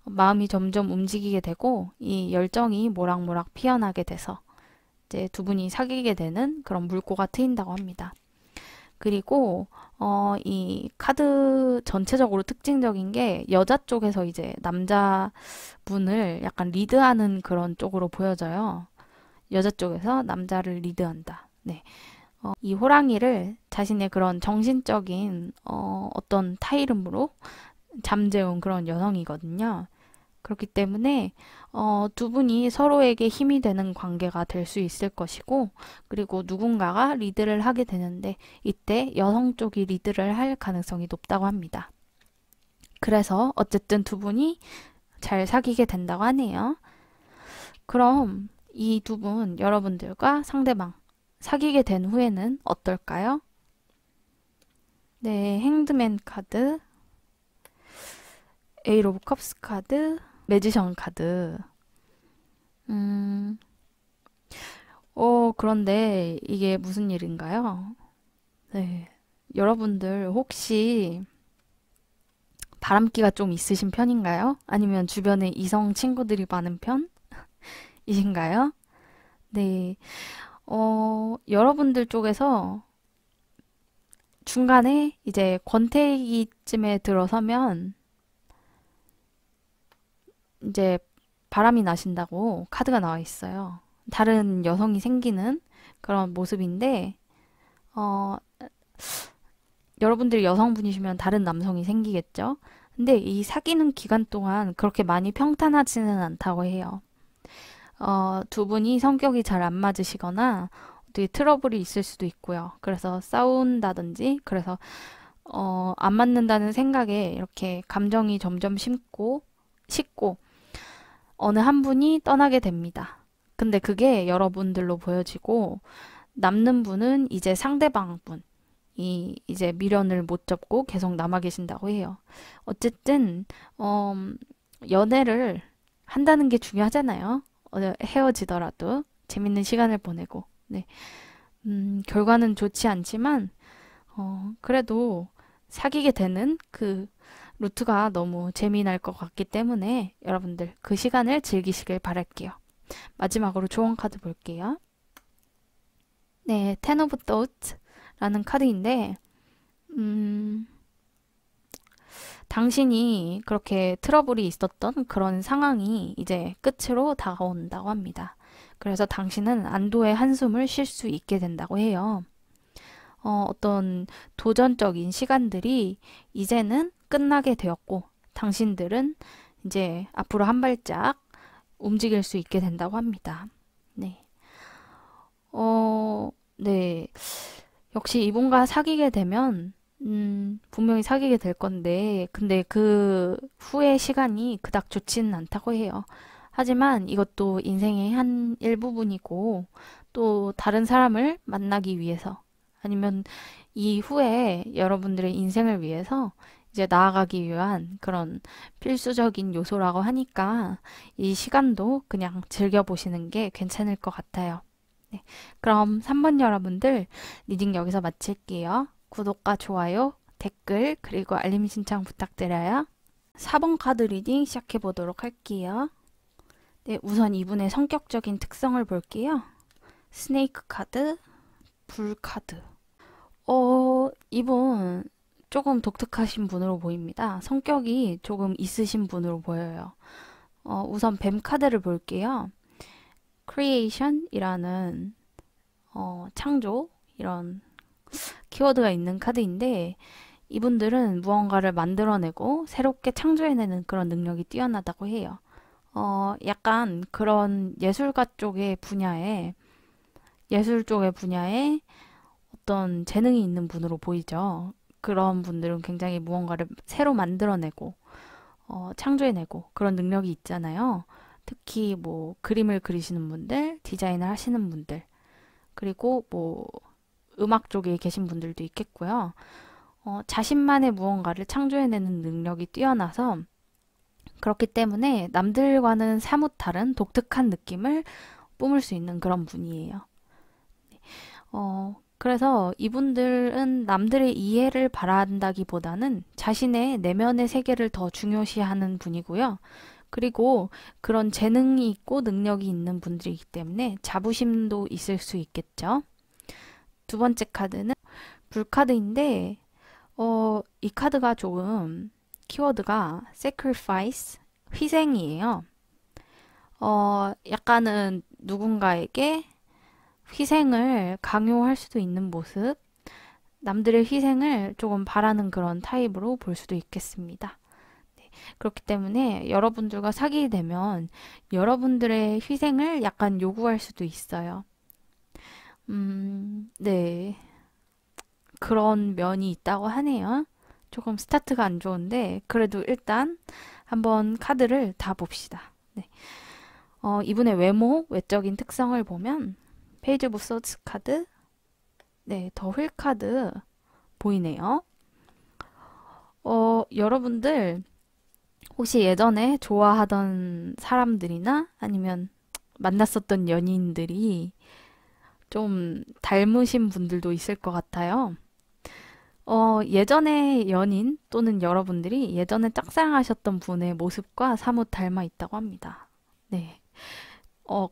Speaker 1: 마음이 점점 움직이게 되고 이 열정이 모락모락 피어나게 돼서 이제 두 분이 사귀게 되는 그런 물꼬가 트인다고 합니다. 그리고 이 카드 전체적으로 특징적인 게 여자 쪽에서 이제 남자분을 약간 리드하는 그런 쪽으로 보여져요. 여자 쪽에서 남자를 리드한다. 네. 이 호랑이를 자신의 그런 정신적인 어떤 타이름으로 잠재운 그런 여성이거든요. 그렇기 때문에 두 분이 서로에게 힘이 되는 관계가 될 수 있을 것이고 그리고 누군가가 리드를 하게 되는데 이때 여성 쪽이 리드를 할 가능성이 높다고 합니다. 그래서 어쨌든 두 분이 잘 사귀게 된다고 하네요. 그럼 이 두 분 여러분들과 상대방 사귀게 된 후에는 어떨까요? 네, 행드맨 카드, 에이 오브 컵스 카드, 매지션 카드. 그런데 이게 무슨 일인가요? 네. 여러분들 혹시 바람기가 좀 있으신 편인가요? 아니면 주변에 이성 친구들이 많은 편이신가요? 네. 여러분들 쪽에서 중간에 이제 권태기쯤에 들어서면 이제 바람이 나신다고 카드가 나와 있어요. 다른 여성이 생기는 그런 모습인데, 어, 여러분들이 여성분이시면 다른 남성이 생기겠죠? 근데 이 사귀는 기간 동안 그렇게 많이 평탄하지는 않다고 해요. 두 분이 성격이 잘 안 맞으시거나 어떻게 트러블이 있을 수도 있고요. 그래서 싸운다든지, 그래서 안 맞는다는 생각에 이렇게 감정이 점점 식고 어느 한 분이 떠나게 됩니다. 근데 그게 여러분들로 보여지고 남는 분은 이제 상대방 분이 이제 미련을 못 접고 계속 남아 계신다고 해요. 어쨌든 연애를 한다는 게 중요하잖아요. 헤어지더라도 재밌는 시간을 보내고 네. 결과는 좋지 않지만 그래도 사귀게 되는 그 루트가 너무 재미날 것 같기 때문에 여러분들 그 시간을 즐기시길 바랄게요. 마지막으로 조언 카드 볼게요. 네, Ten of Thoughts라는 카드인데, 음, 당신이 그렇게 트러블이 있었던 그런 상황이 이제 끝으로 다가온다고 합니다. 그래서 당신은 안도의 한숨을 쉴 수 있게 된다고 해요. 어떤 도전적인 시간들이 이제는 끝나게 되었고, 당신들은 이제 앞으로 한 발짝 움직일 수 있게 된다고 합니다. 네. 네. 역시 이분과 사귀게 되면, 분명히 사귀게 될 건데, 근데 그 후의 시간이 그닥 좋지는 않다고 해요. 하지만 이것도 인생의 한 일부분이고, 또 다른 사람을 만나기 위해서, 아니면 이후에 여러분들의 인생을 위해서 이제 나아가기 위한 그런 필수적인 요소라고 하니까 이 시간도 그냥 즐겨보시는 게 괜찮을 것 같아요. 네. 그럼 3번 여러분들 리딩 여기서 마칠게요. 구독과 좋아요, 댓글, 그리고 알림 신청 부탁드려요. 4번 카드 리딩 시작해 보도록 할게요. 네, 우선 이분의 성격적인 특성을 볼게요. 스네이크 카드, 불 카드. 이분 조금 독특하신 분으로 보입니다. 성격이 조금 있으신 분으로 보여요. 우선 뱀 카드를 볼게요. creation이라는 창조 이런 키워드가 있는 카드인데 이분들은 무언가를 만들어내고 새롭게 창조해내는 그런 능력이 뛰어나다고 해요. 약간 그런 예술가 쪽의 분야에 예술 쪽의 분야에 어떤 재능이 있는 분으로 보이죠. 그런 분들은 굉장히 무언가를 새로 만들어내고 창조해내고 그런 능력이 있잖아요. 특히 뭐 그림을 그리시는 분들, 디자인을 하시는 분들, 그리고 뭐 음악 쪽에 계신 분들도 있겠고요. 자신만의 무언가를 창조해내는 능력이 뛰어나서 그렇기 때문에 남들과는 사뭇 다른 독특한 느낌을 뿜을 수 있는 그런 분이에요. 그래서 이분들은 남들의 이해를 바란다기보다는 자신의 내면의 세계를 더 중요시하는 분이고요. 그리고 그런 재능이 있고 능력이 있는 분들이기 때문에 자부심도 있을 수 있겠죠. 두 번째 카드는 불카드인데, 이 카드가 조금 키워드가 sacrifice, 희생이에요. 약간은 누군가에게 희생을 강요할 수도 있는 모습, 남들의 희생을 조금 바라는 그런 타입으로 볼 수도 있겠습니다. 네, 그렇기 때문에 여러분들과 사귀게 되면 여러분들의 희생을 약간 요구할 수도 있어요. 네. 그런 면이 있다고 하네요. 조금 스타트가 안 좋은데, 그래도 일단 한번 카드를 다 봅시다. 네. 이분의 외모, 외적인 특성을 보면, 페이지 오브 소츠 카드, 네, 더 휠 카드 보이네요. 여러분들 혹시 예전에 좋아하던 사람들이나 아니면 만났었던 연인들이 좀 닮으신 분들도 있을 것 같아요. 예전에 연인 또는 여러분들이 예전에 짝사랑하셨던 분의 모습과 사뭇 닮아 있다고 합니다. 네.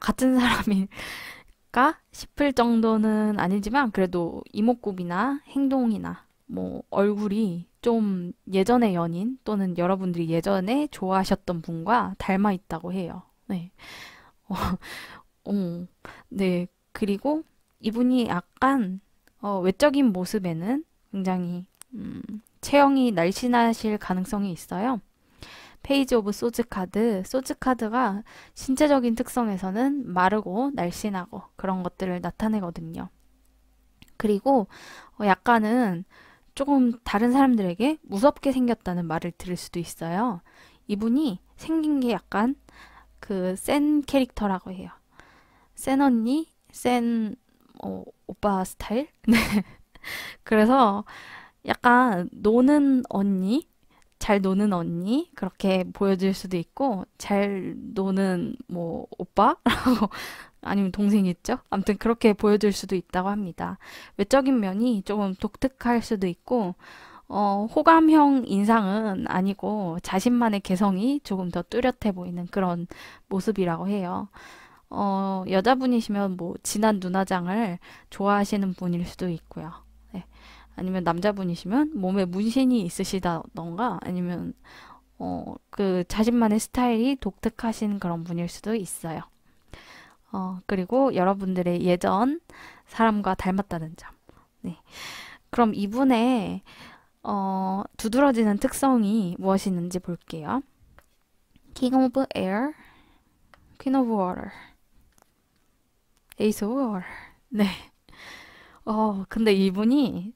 Speaker 1: 같은 사람일까 싶을 정도는 아니지만 그래도 이목구비나 행동이나 뭐 얼굴이 좀 예전의 연인 또는 여러분들이 예전에 좋아하셨던 분과 닮아 있다고 해요. 네. 어, 네. 그리고 이분이 약간 외적인 모습에는 굉장히 체형이 날씬하실 가능성이 있어요. 페이지 오브 소즈 카드, 소즈 카드가 신체적인 특성에서는 마르고 날씬하고 그런 것들을 나타내거든요. 그리고 약간은 조금 다른 사람들에게 무섭게 생겼다는 말을 들을 수도 있어요. 이분이 생긴 게 약간 그 센 캐릭터라고 해요. 센 언니, 센 오빠 스타일? 그래서 약간 노는 언니, 잘 노는 언니 그렇게 보여질 수도 있고 잘 노는 뭐 오빠라고 아니면 동생이죠? 아무튼 그렇게 보여줄 수도 있다고 합니다. 외적인 면이 조금 독특할 수도 있고, 호감형 인상은 아니고 자신만의 개성이 조금 더 뚜렷해 보이는 그런 모습이라고 해요. 여자분이시면 뭐 진한 눈화장을 좋아하시는 분일 수도 있고요. 네. 아니면 남자분이시면 몸에 문신이 있으시다던가 아니면 그 자신만의 스타일이 독특하신 그런 분일 수도 있어요. 그리고 여러분들의 예전 사람과 닮았다는 점. 네. 그럼 이분의 두드러지는 특성이 무엇이 있는지 볼게요. King of Air, Queen of Water, Ace of Water. 네. 근데 이분이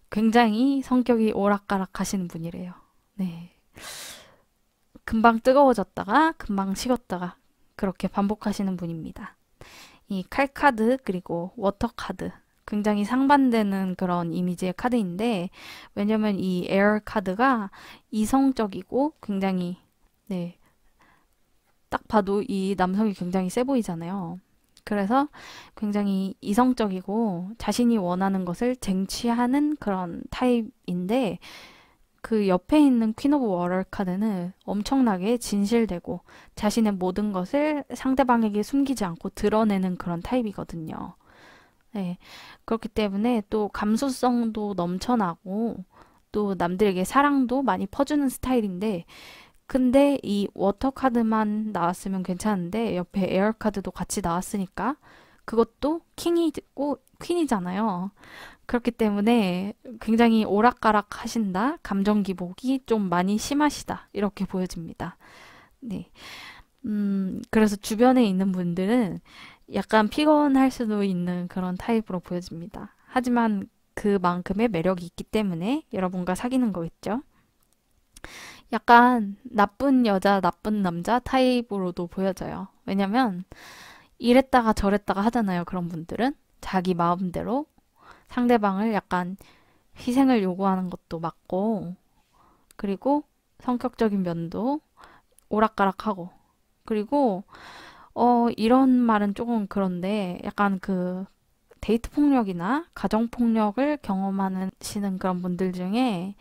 Speaker 1: 굉장히 성격이 오락가락 하시는 분이래요. 네. 금방 뜨거워졌다가 금방 식었다가 그렇게 반복하시는 분입니다. 이 칼카드 그리고 워터카드 굉장히 상반되는 그런 이미지의 카드인데 왜냐면 이 에어 카드가 이성적이고 굉장히 네, 딱 봐도 이 남성이 굉장히 세 보이잖아요. 그래서 굉장히 이성적이고 자신이 원하는 것을 쟁취하는 그런 타입인데 그 옆에 있는 퀸 오브 워터 카드는 엄청나게 진실되고 자신의 모든 것을 상대방에게 숨기지 않고 드러내는 그런 타입이거든요. 네. 그렇기 때문에 또 감수성도 넘쳐나고 또 남들에게 사랑도 많이 퍼주는 스타일인데 근데 이 워터 카드만 나왔으면 괜찮은데 옆에 에어 카드도 같이 나왔으니까 그것도 킹이고 퀸이잖아요. 그렇기 때문에 굉장히 오락가락 하신다. 감정 기복이 좀 많이 심하시다. 이렇게 보여집니다. 네. 그래서 주변에 있는 분들은 약간 피곤할 수도 있는 그런 타입으로 보여집니다. 하지만 그만큼의 매력이 있기 때문에 여러분과 사귀는 거겠죠. 약간 나쁜 여자, 나쁜 남자 타입으로도 보여져요. 왜냐면 이랬다가 저랬다가 하잖아요. 그런 분들은 자기 마음대로 상대방을 약간 희생을 요구하는 것도 맞고 그리고 성격적인 면도 오락가락하고 그리고 이런 말은 조금 그런데 약간 그 데이트 폭력이나 가정 폭력을 경험하시는 그런 분들 중에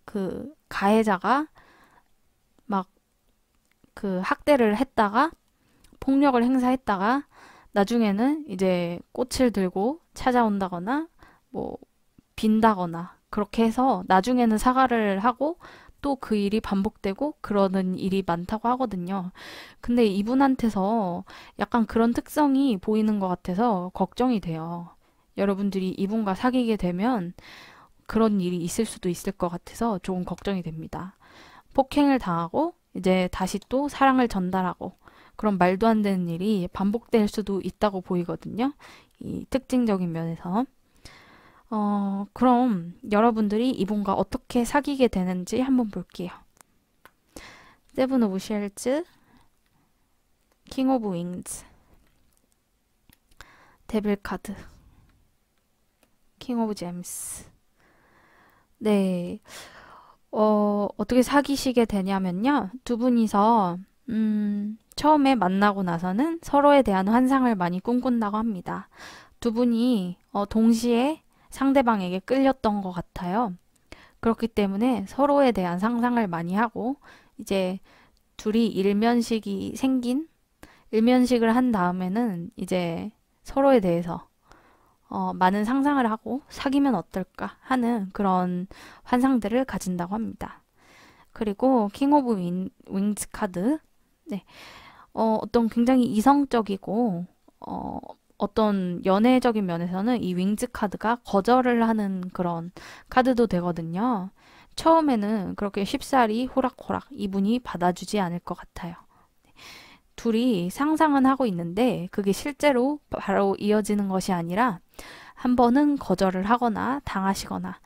Speaker 1: 그 가해자가 막 그 학대를 했다가 폭력을 행사했다가 나중에는 이제 꽃을 들고 찾아온다거나 뭐 빈다거나 그렇게 해서 나중에는 사과를 하고 또 그 일이 반복되고 그러는 일이 많다고 하거든요. 근데 이분한테서 약간 그런 특성이 보이는 것 같아서 걱정이 돼요. 여러분들이 이분과 사귀게 되면 그런 일이 있을 수도 있을 것 같아서 조금 걱정이 됩니다. 폭행을 당하고 이제 다시 또 사랑을 전달하고 그런 말도 안 되는 일이 반복될 수도 있다고 보이거든요. 이 특징적인 면에서. 그럼 여러분들이 이분과 어떻게 사귀게 되는지 한번 볼게요. 세븐 오브 쉘즈, 킹 오브 윙즈, 데빌 카드, 킹 오브 잼스. 네, 어떻게 사귀시게 되냐면요. 두 분이서 처음에 만나고 나서는 서로에 대한 환상을 많이 꿈꾼다고 합니다. 두 분이 동시에 상대방에게 끌렸던 것 같아요. 그렇기 때문에 서로에 대한 상상을 많이 하고 이제 둘이 일면식을 한 다음에는 이제 서로에 대해서 많은 상상을 하고 사귀면 어떨까 하는 그런 환상들을 가진다고 합니다. 그리고 킹 오브 윙즈 카드 네. 어떤 굉장히 이성적이고 어떤 연애적인 면에서는 이 윙즈 카드가 거절을 하는 그런 카드도 되거든요. 처음에는 그렇게 쉽사리 호락호락 이분이 받아주지 않을 것 같아요. 둘이 상상은 하고 있는데 그게 실제로 바로 이어지는 것이 아니라 한 번은 거절을 하거나 당하시거나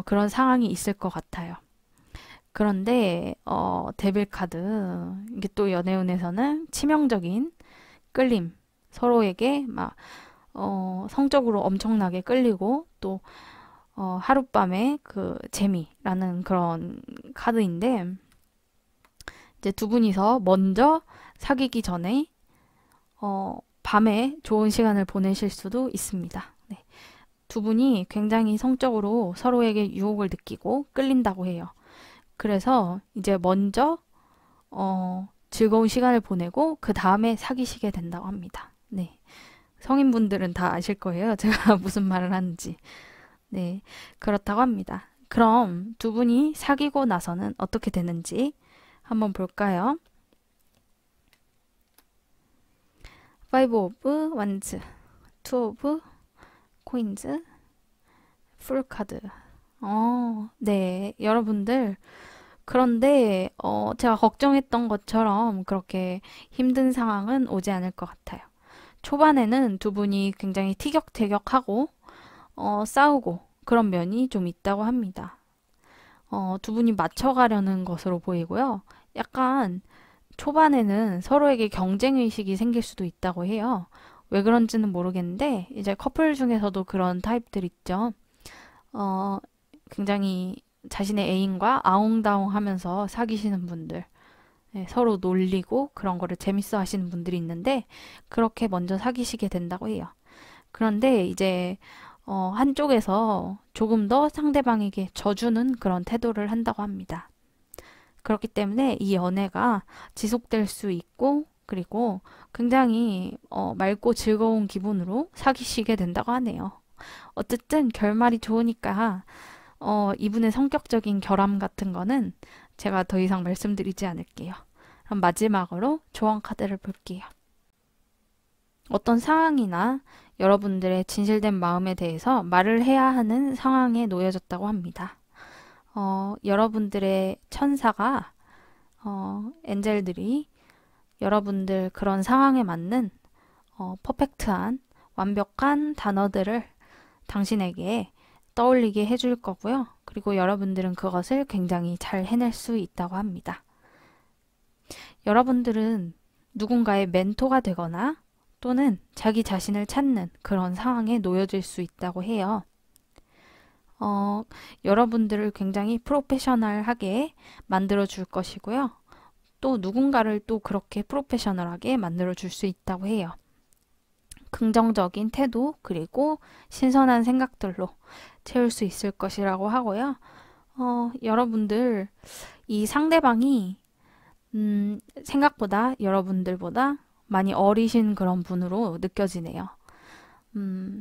Speaker 1: 그런 상황이 있을 것 같아요. 그런데 데빌 카드 이게 또 연애운에서는 치명적인 끌림 서로에게 막 성적으로 엄청나게 끌리고 또 하룻밤의 그 재미라는 그런 카드인데 이제 두 분이서 먼저 사귀기 전에 밤에 좋은 시간을 보내실 수도 있습니다. 네. 두 분이 굉장히 성적으로 서로에게 유혹을 느끼고 끌린다고 해요. 그래서 이제 먼저 즐거운 시간을 보내고 그 다음에 사귀시게 된다고 합니다. 네. 성인분들은 다 아실 거예요. 제가 무슨 말을 하는지. 네. 그렇다고 합니다. 그럼 두 분이 사귀고 나서는 어떻게 되는지 한번 볼까요? Five of Wands, Two of Coins, Full 카드. 네. 여러분들 그런데 제가 걱정했던 것처럼 그렇게 힘든 상황은 오지 않을 것 같아요. 초반에는 두 분이 굉장히 티격태격하고 싸우고 그런 면이 좀 있다고 합니다. 두 분이 맞춰가려는 것으로 보이고요. 약간 초반에는 서로에게 경쟁의식이 생길 수도 있다고 해요. 왜 그런지는 모르겠는데 이제 커플 중에서도 그런 타입들 있죠. 어, 굉장히 자신의 애인과 아웅다웅 하면서 사귀시는 분들, 네, 서로 놀리고 그런 거를 재밌어 하시는 분들이 있는데 그렇게 먼저 사귀시게 된다고 해요. 그런데 이제 한쪽에서 조금 더 상대방에게 져주는 그런 태도를 한다고 합니다. 그렇기 때문에 이 연애가 지속될 수 있고 그리고 굉장히 맑고 즐거운 기분으로 사귀시게 된다고 하네요. 어쨌든 결말이 좋으니까 이분의 성격적인 결함 같은 거는 제가 더 이상 말씀드리지 않을게요. 그럼 마지막으로 조언 카드를 볼게요. 어떤 상황이나 여러분들의 진실된 마음에 대해서 말을 해야 하는 상황에 놓여졌다고 합니다. 여러분들의 천사가, 엔젤들이 여러분들 그런 상황에 맞는 퍼펙트한 완벽한 단어들을 당신에게 떠올리게 해줄 거고요. 그리고 여러분들은 그것을 굉장히 잘 해낼 수 있다고 합니다. 여러분들은 누군가의 멘토가 되거나 또는 자기 자신을 찾는 그런 상황에 놓여질 수 있다고 해요. 여러분들을 굉장히 프로페셔널하게 만들어 줄 것이고요. 또 누군가를 또 그렇게 프로페셔널하게 만들어 줄 수 있다고 해요. 긍정적인 태도 그리고 신선한 생각들로 채울 수 있을 것이라고 하고요. 여러분들 이 상대방이 생각보다 여러분들보다 많이 어리신 그런 분으로 느껴지네요.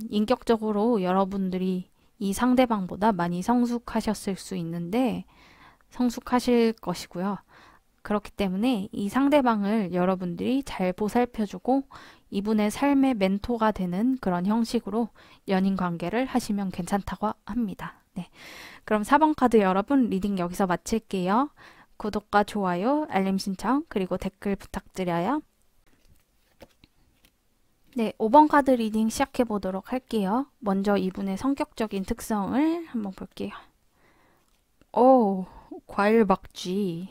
Speaker 1: 인격적으로 여러분들이 이 상대방보다 많이 성숙하셨을 수 있는데 성숙하실 것이고요. 그렇기 때문에 이 상대방을 여러분들이 잘 보살펴주고 이분의 삶의 멘토가 되는 그런 형식으로 연인 관계를 하시면 괜찮다고 합니다. 네. 그럼 4번 카드 여러분 리딩 여기서 마칠게요. 구독과 좋아요, 알림 신청, 그리고 댓글 부탁드려요. 네, 5번 카드 리딩 시작해 보도록 할게요. 먼저 이분의 성격적인 특성을 한번 볼게요. 오, 과일박쥐,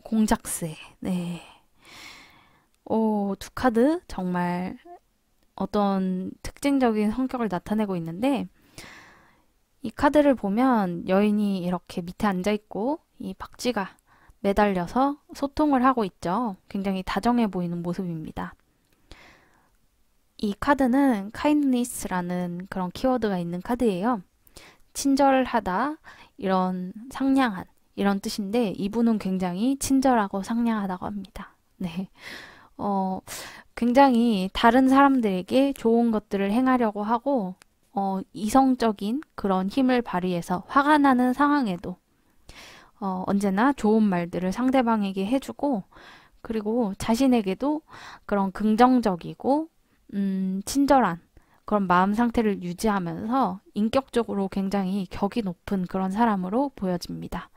Speaker 1: 공작새. 네. 두 카드 정말 어떤 특징적인 성격을 나타내고 있는데 이 카드를 보면 여인이 이렇게 밑에 앉아 있고 이 박쥐가 매달려서 소통을 하고 있죠. 굉장히 다정해 보이는 모습입니다. 이 카드는 kindness라는 그런 키워드가 있는 카드예요. 친절하다, 이런 상냥한 이런 뜻인데 이분은 굉장히 친절하고 상냥하다고 합니다. 네. 굉장히 다른 사람들에게 좋은 것들을 행하려고 하고 이성적인 그런 힘을 발휘해서 화가 나는 상황에도 언제나 좋은 말들을 상대방에게 해주고 그리고 자신에게도 그런 긍정적이고 친절한 그런 마음 상태를 유지하면서 인격적으로 굉장히 격이 높은 그런 사람으로 보여집니다.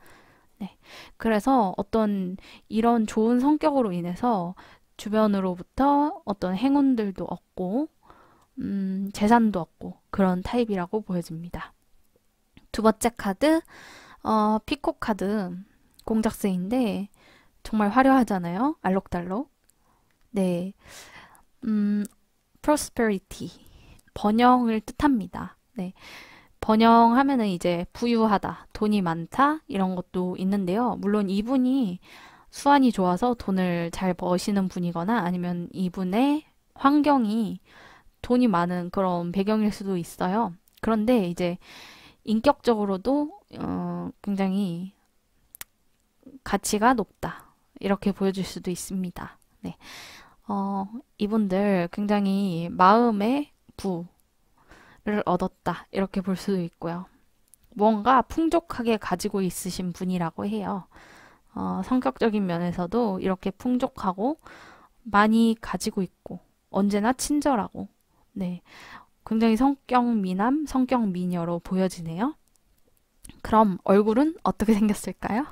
Speaker 1: 네. 그래서 어떤 이런 좋은 성격으로 인해서 주변으로부터 어떤 행운들도 얻고 재산도 얻고 그런 타입이라고 보여집니다. 두 번째 카드 피코 카드 공작새인데 정말 화려하잖아요. 알록달록. 네. prosperity 번영을 뜻합니다. 네. 번영하면은 이제 부유하다, 돈이 많다 이런 것도 있는데요. 물론 이분이 수완이 좋아서 돈을 잘 버시는 분이거나 아니면 이분의 환경이 돈이 많은 그런 배경일 수도 있어요. 그런데 이제 인격적으로도 굉장히 가치가 높다. 이렇게 보여줄 수도 있습니다. 네. 이분들 굉장히 마음의 부를 얻었다. 이렇게 볼 수도 있고요. 뭔가 풍족하게 가지고 있으신 분이라고 해요. 성격적인 면에서도 이렇게 풍족하고 많이 가지고 있고 언제나 친절하고 네. 굉장히 성격 미남, 성격 미녀로 보여지네요. 그럼 얼굴은 어떻게 생겼을까요?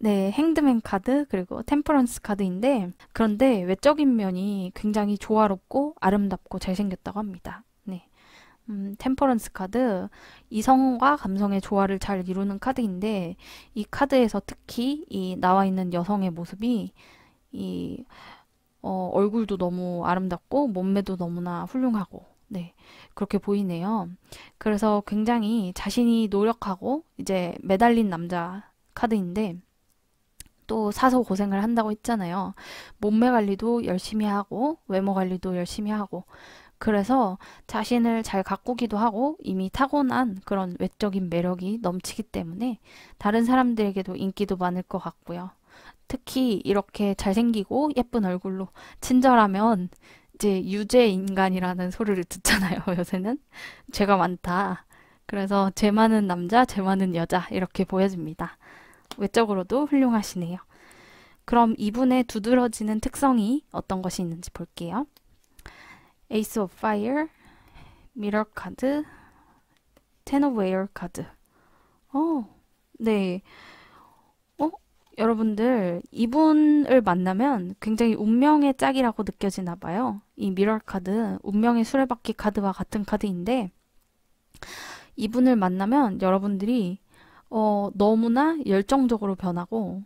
Speaker 1: 네, 행드맨 카드 그리고 템퍼런스 카드인데 그런데 외적인 면이 굉장히 조화롭고 아름답고 잘생겼다고 합니다. 네. 템퍼런스 카드 이성과 감성의 조화를 잘 이루는 카드인데 이 카드에서 특히 이 나와 있는 여성의 모습이 이 얼굴도 너무 아름답고 몸매도 너무나 훌륭하고 네 그렇게 보이네요. 그래서 굉장히 자신이 노력하고 이제 매달린 남자 카드인데 또 사서 고생을 한다고 했잖아요. 몸매 관리도 열심히 하고 외모 관리도 열심히 하고 그래서 자신을 잘 가꾸기도 하고 이미 타고난 그런 외적인 매력이 넘치기 때문에 다른 사람들에게도 인기도 많을 것 같고요. 특히 이렇게 잘생기고 예쁜 얼굴로 친절하면 이제 유죄 인간이라는 소리를 듣잖아요, 요새는. 죄가 많다. 그래서 죄 많은 남자, 죄 많은 여자 이렇게 보여집니다. 외적으로도 훌륭하시네요. 그럼 이분의 두드러지는 특성이 어떤 것이 있는지 볼게요. Ace of Fire, 미러 카드, Ten of Air 카드. 네. 어? 여러분들 이분을 만나면 굉장히 운명의 짝이라고 느껴지나 봐요. 이 미러 카드, 운명의 수레바퀴 카드와 같은 카드인데 이분을 만나면 여러분들이 너무나 열정적으로 변하고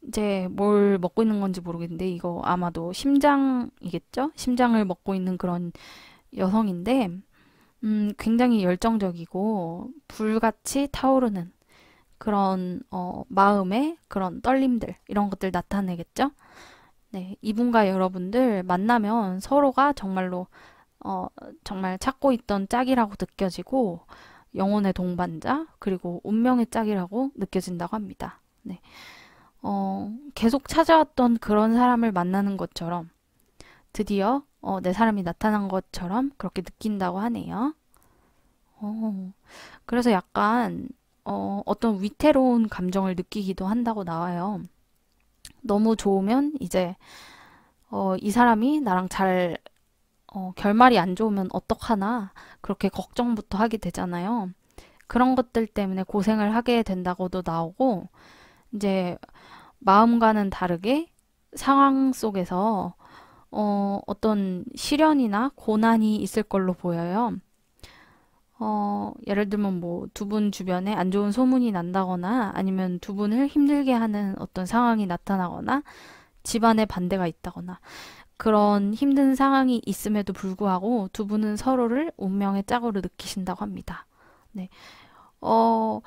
Speaker 1: 이제 뭘 먹고 있는 건지 모르겠는데 이거 아마도 심장이겠죠? 심장을 먹고 있는 그런 여성인데 굉장히 열정적이고 불같이 타오르는 그런 마음의 그런 떨림들 이런 것들 나타내겠죠? 네, 이분과 여러분들 만나면 서로가 정말로 정말 찾고 있던 짝이라고 느껴지고 영혼의 동반자 그리고 운명의 짝이라고 느껴진다고 합니다. 네, 계속 찾아왔던 그런 사람을 만나는 것처럼 드디어 내 사람이 나타난 것처럼 그렇게 느낀다고 하네요. 그래서 약간 어떤 위태로운 감정을 느끼기도 한다고 나와요. 너무 좋으면 이제 이 사람이 나랑 잘 결말이 안 좋으면 어떡하나 그렇게 걱정부터 하게 되잖아요. 그런 것들 때문에 고생을 하게 된다고도 나오고 이제 마음과는 다르게 상황 속에서 어떤 시련이나 고난이 있을 걸로 보여요. 예를 들면 뭐 두 분 주변에 안 좋은 소문이 난다거나 아니면 두 분을 힘들게 하는 어떤 상황이 나타나거나 집안에 반대가 있다거나 그런 힘든 상황이 있음에도 불구하고 두 분은 서로를 운명의 짝으로 느끼신다고 합니다. 네. 어,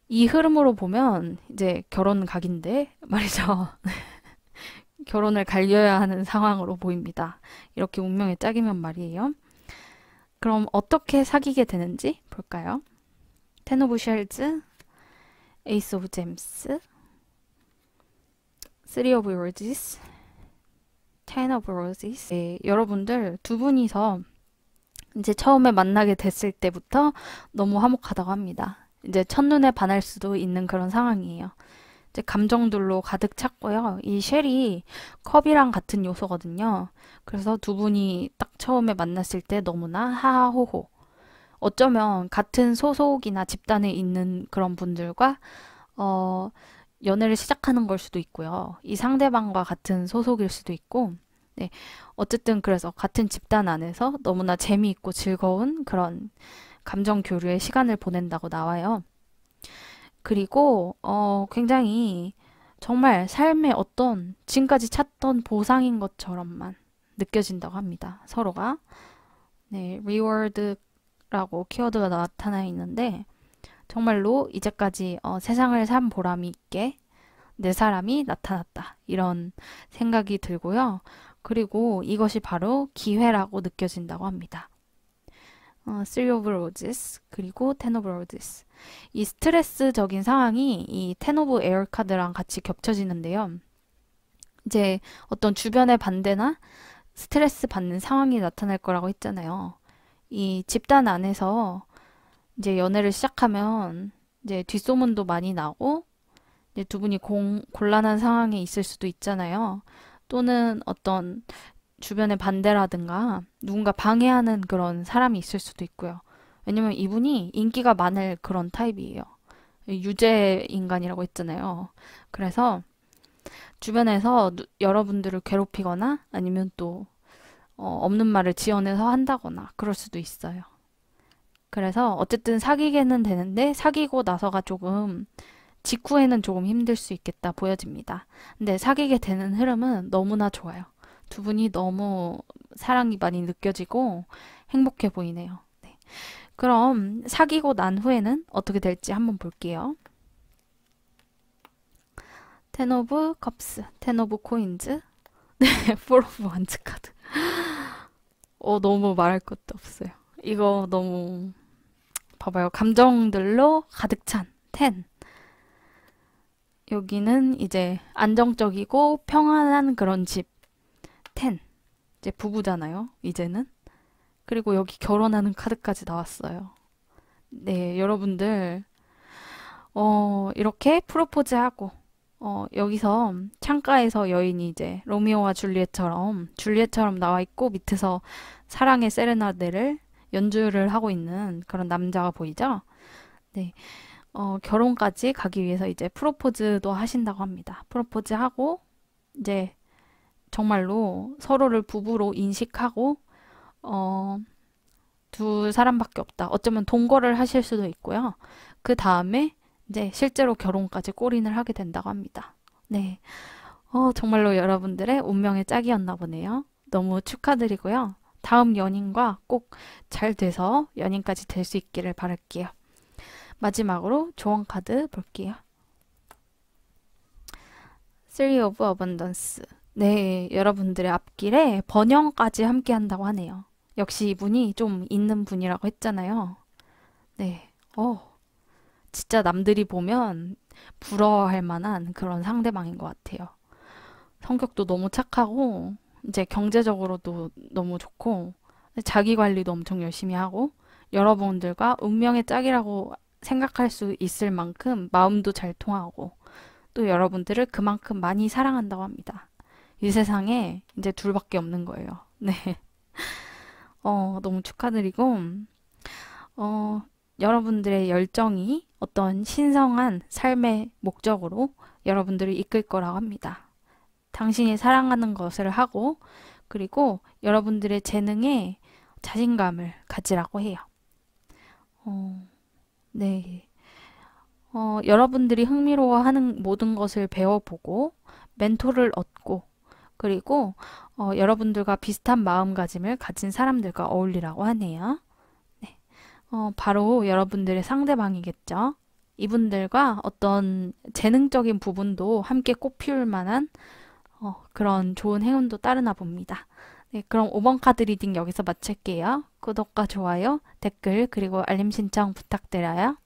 Speaker 1: 이 흐름으로 보면 이제 결혼 각인데 말이죠. 결혼을 갈려야 하는 상황으로 보입니다. 이렇게 운명의 짝이면 말이에요. 그럼 어떻게 사귀게 되는지 볼까요? 텐 오브 쉘즈, 에이스 오브 잼스, 쓰리 오브 로지스, 텐 오브 로지스. 네, 여러분들 두 분이서 이제 처음에 만나게 됐을 때부터 너무 화목하다고 합니다. 이제 첫눈에 반할 수도 있는 그런 상황이에요. 이제 감정들로 가득 찼고요. 이 쉘이 컵이랑 같은 요소거든요. 그래서 두 분이 딱 처음에 만났을 때 너무나 하하호호. 어쩌면 같은 소속이나 집단에 있는 그런 분들과 연애를 시작하는 걸 수도 있고요. 이 상대방과 같은 소속일 수도 있고, 네. 어쨌든 그래서 같은 집단 안에서 너무나 재미있고 즐거운 그런 감정 교류의 시간을 보낸다고 나와요. 그리고 굉장히 정말 삶의 어떤 지금까지 찾던 보상인 것처럼만 느껴진다고 합니다. 서로가. 네, reward라고 키워드가 나타나 있는데 정말로 이제까지 세상을 산 보람이 있게 내 사람이 나타났다. 이런 생각이 들고요. 그리고 이것이 바로 기회라고 느껴진다고 합니다. Three of Roses 그리고 Ten of Roses. 이 스트레스적인 상황이 이 Ten of Air 카드랑 같이 겹쳐지는데요. 이제 어떤 주변의 반대나 스트레스 받는 상황이 나타날 거라고 했잖아요. 이 집단 안에서 이제 연애를 시작하면 이제 뒷소문도 많이 나고 이제 두 분이 곤란한 상황에 있을 수도 있잖아요. 또는 어떤 주변의 반대라든가 누군가 방해하는 그런 사람이 있을 수도 있고요. 왜냐면 이분이 인기가 많을 그런 타입이에요. 유재 인간이라고 했잖아요. 그래서 주변에서 여러분들을 괴롭히거나 아니면 또 없는 말을 지어내서 한다거나 그럴 수도 있어요. 그래서 어쨌든 사귀게는 되는데 사귀고 나서가 조금 직후에는 조금 힘들 수 있겠다 보여집니다. 근데 사귀게 되는 흐름은 너무나 좋아요. 두 분이 너무 사랑이 많이 느껴지고 행복해 보이네요. 네. 그럼 사귀고 난 후에는 어떻게 될지 한번 볼게요. 텐 오브 컵스, 텐 오브 코인즈, 네, 포 오브 원즈 카드. 너무 말할 것도 없어요. 이거 너무 봐봐요. 감정들로 가득 찬 텐. 여기는 이제 안정적이고 평안한 그런 집. 텐. 이제 부부잖아요. 이제는. 그리고 여기 결혼하는 카드까지 나왔어요. 네, 여러분들 이렇게 프로포즈하고 여기서 창가에서 여인이 이제 로미오와 줄리엣처럼 나와 있고 밑에서 사랑의 세레나데를 연주를 하고 있는 그런 남자가 보이죠? 네. 결혼까지 가기 위해서 이제 프로포즈도 하신다고 합니다. 프로포즈하고 이제 정말로 서로를 부부로 인식하고 두 사람밖에 없다. 어쩌면 동거를 하실 수도 있고요. 그 다음에 이제 실제로 결혼까지 골인을 하게 된다고 합니다. 네. 정말로 여러분들의 운명의 짝이었나 보네요. 너무 축하드리고요. 다음 연인과 꼭 잘 돼서 연인까지 될 수 있기를 바랄게요. 마지막으로 조언 카드 볼게요. Three of Abundance. 네, 여러분들의 앞길에 번영까지 함께 한다고 하네요. 역시 이분이 좀 있는 분이라고 했잖아요. 네, 진짜 남들이 보면 부러워할 만한 그런 상대방인 것 같아요. 성격도 너무 착하고, 이제 경제적으로도 너무 좋고, 자기 관리도 엄청 열심히 하고, 여러분들과 운명의 짝이라고 생각할 수 있을 만큼 마음도 잘 통하고, 또 여러분들을 그만큼 많이 사랑한다고 합니다. 이 세상에 이제 둘밖에 없는 거예요. 네. 너무 축하드리고, 여러분들의 열정이 어떤 신성한 삶의 목적으로 여러분들을 이끌 거라고 합니다. 당신이 사랑하는 것을 하고, 그리고 여러분들의 재능에 자신감을 가지라고 해요. 네. 여러분들이 흥미로워하는 모든 것을 배워보고, 멘토를 얻고, 그리고 여러분들과 비슷한 마음가짐을 가진 사람들과 어울리라고 하네요. 네. 바로 여러분들의 상대방이겠죠. 이분들과 어떤 재능적인 부분도 함께 꽃피울 만한 그런 좋은 행운도 따르나 봅니다. 네, 그럼 5번 카드 리딩 여기서 마칠게요. 구독과 좋아요, 댓글, 그리고 알림 신청 부탁드려요.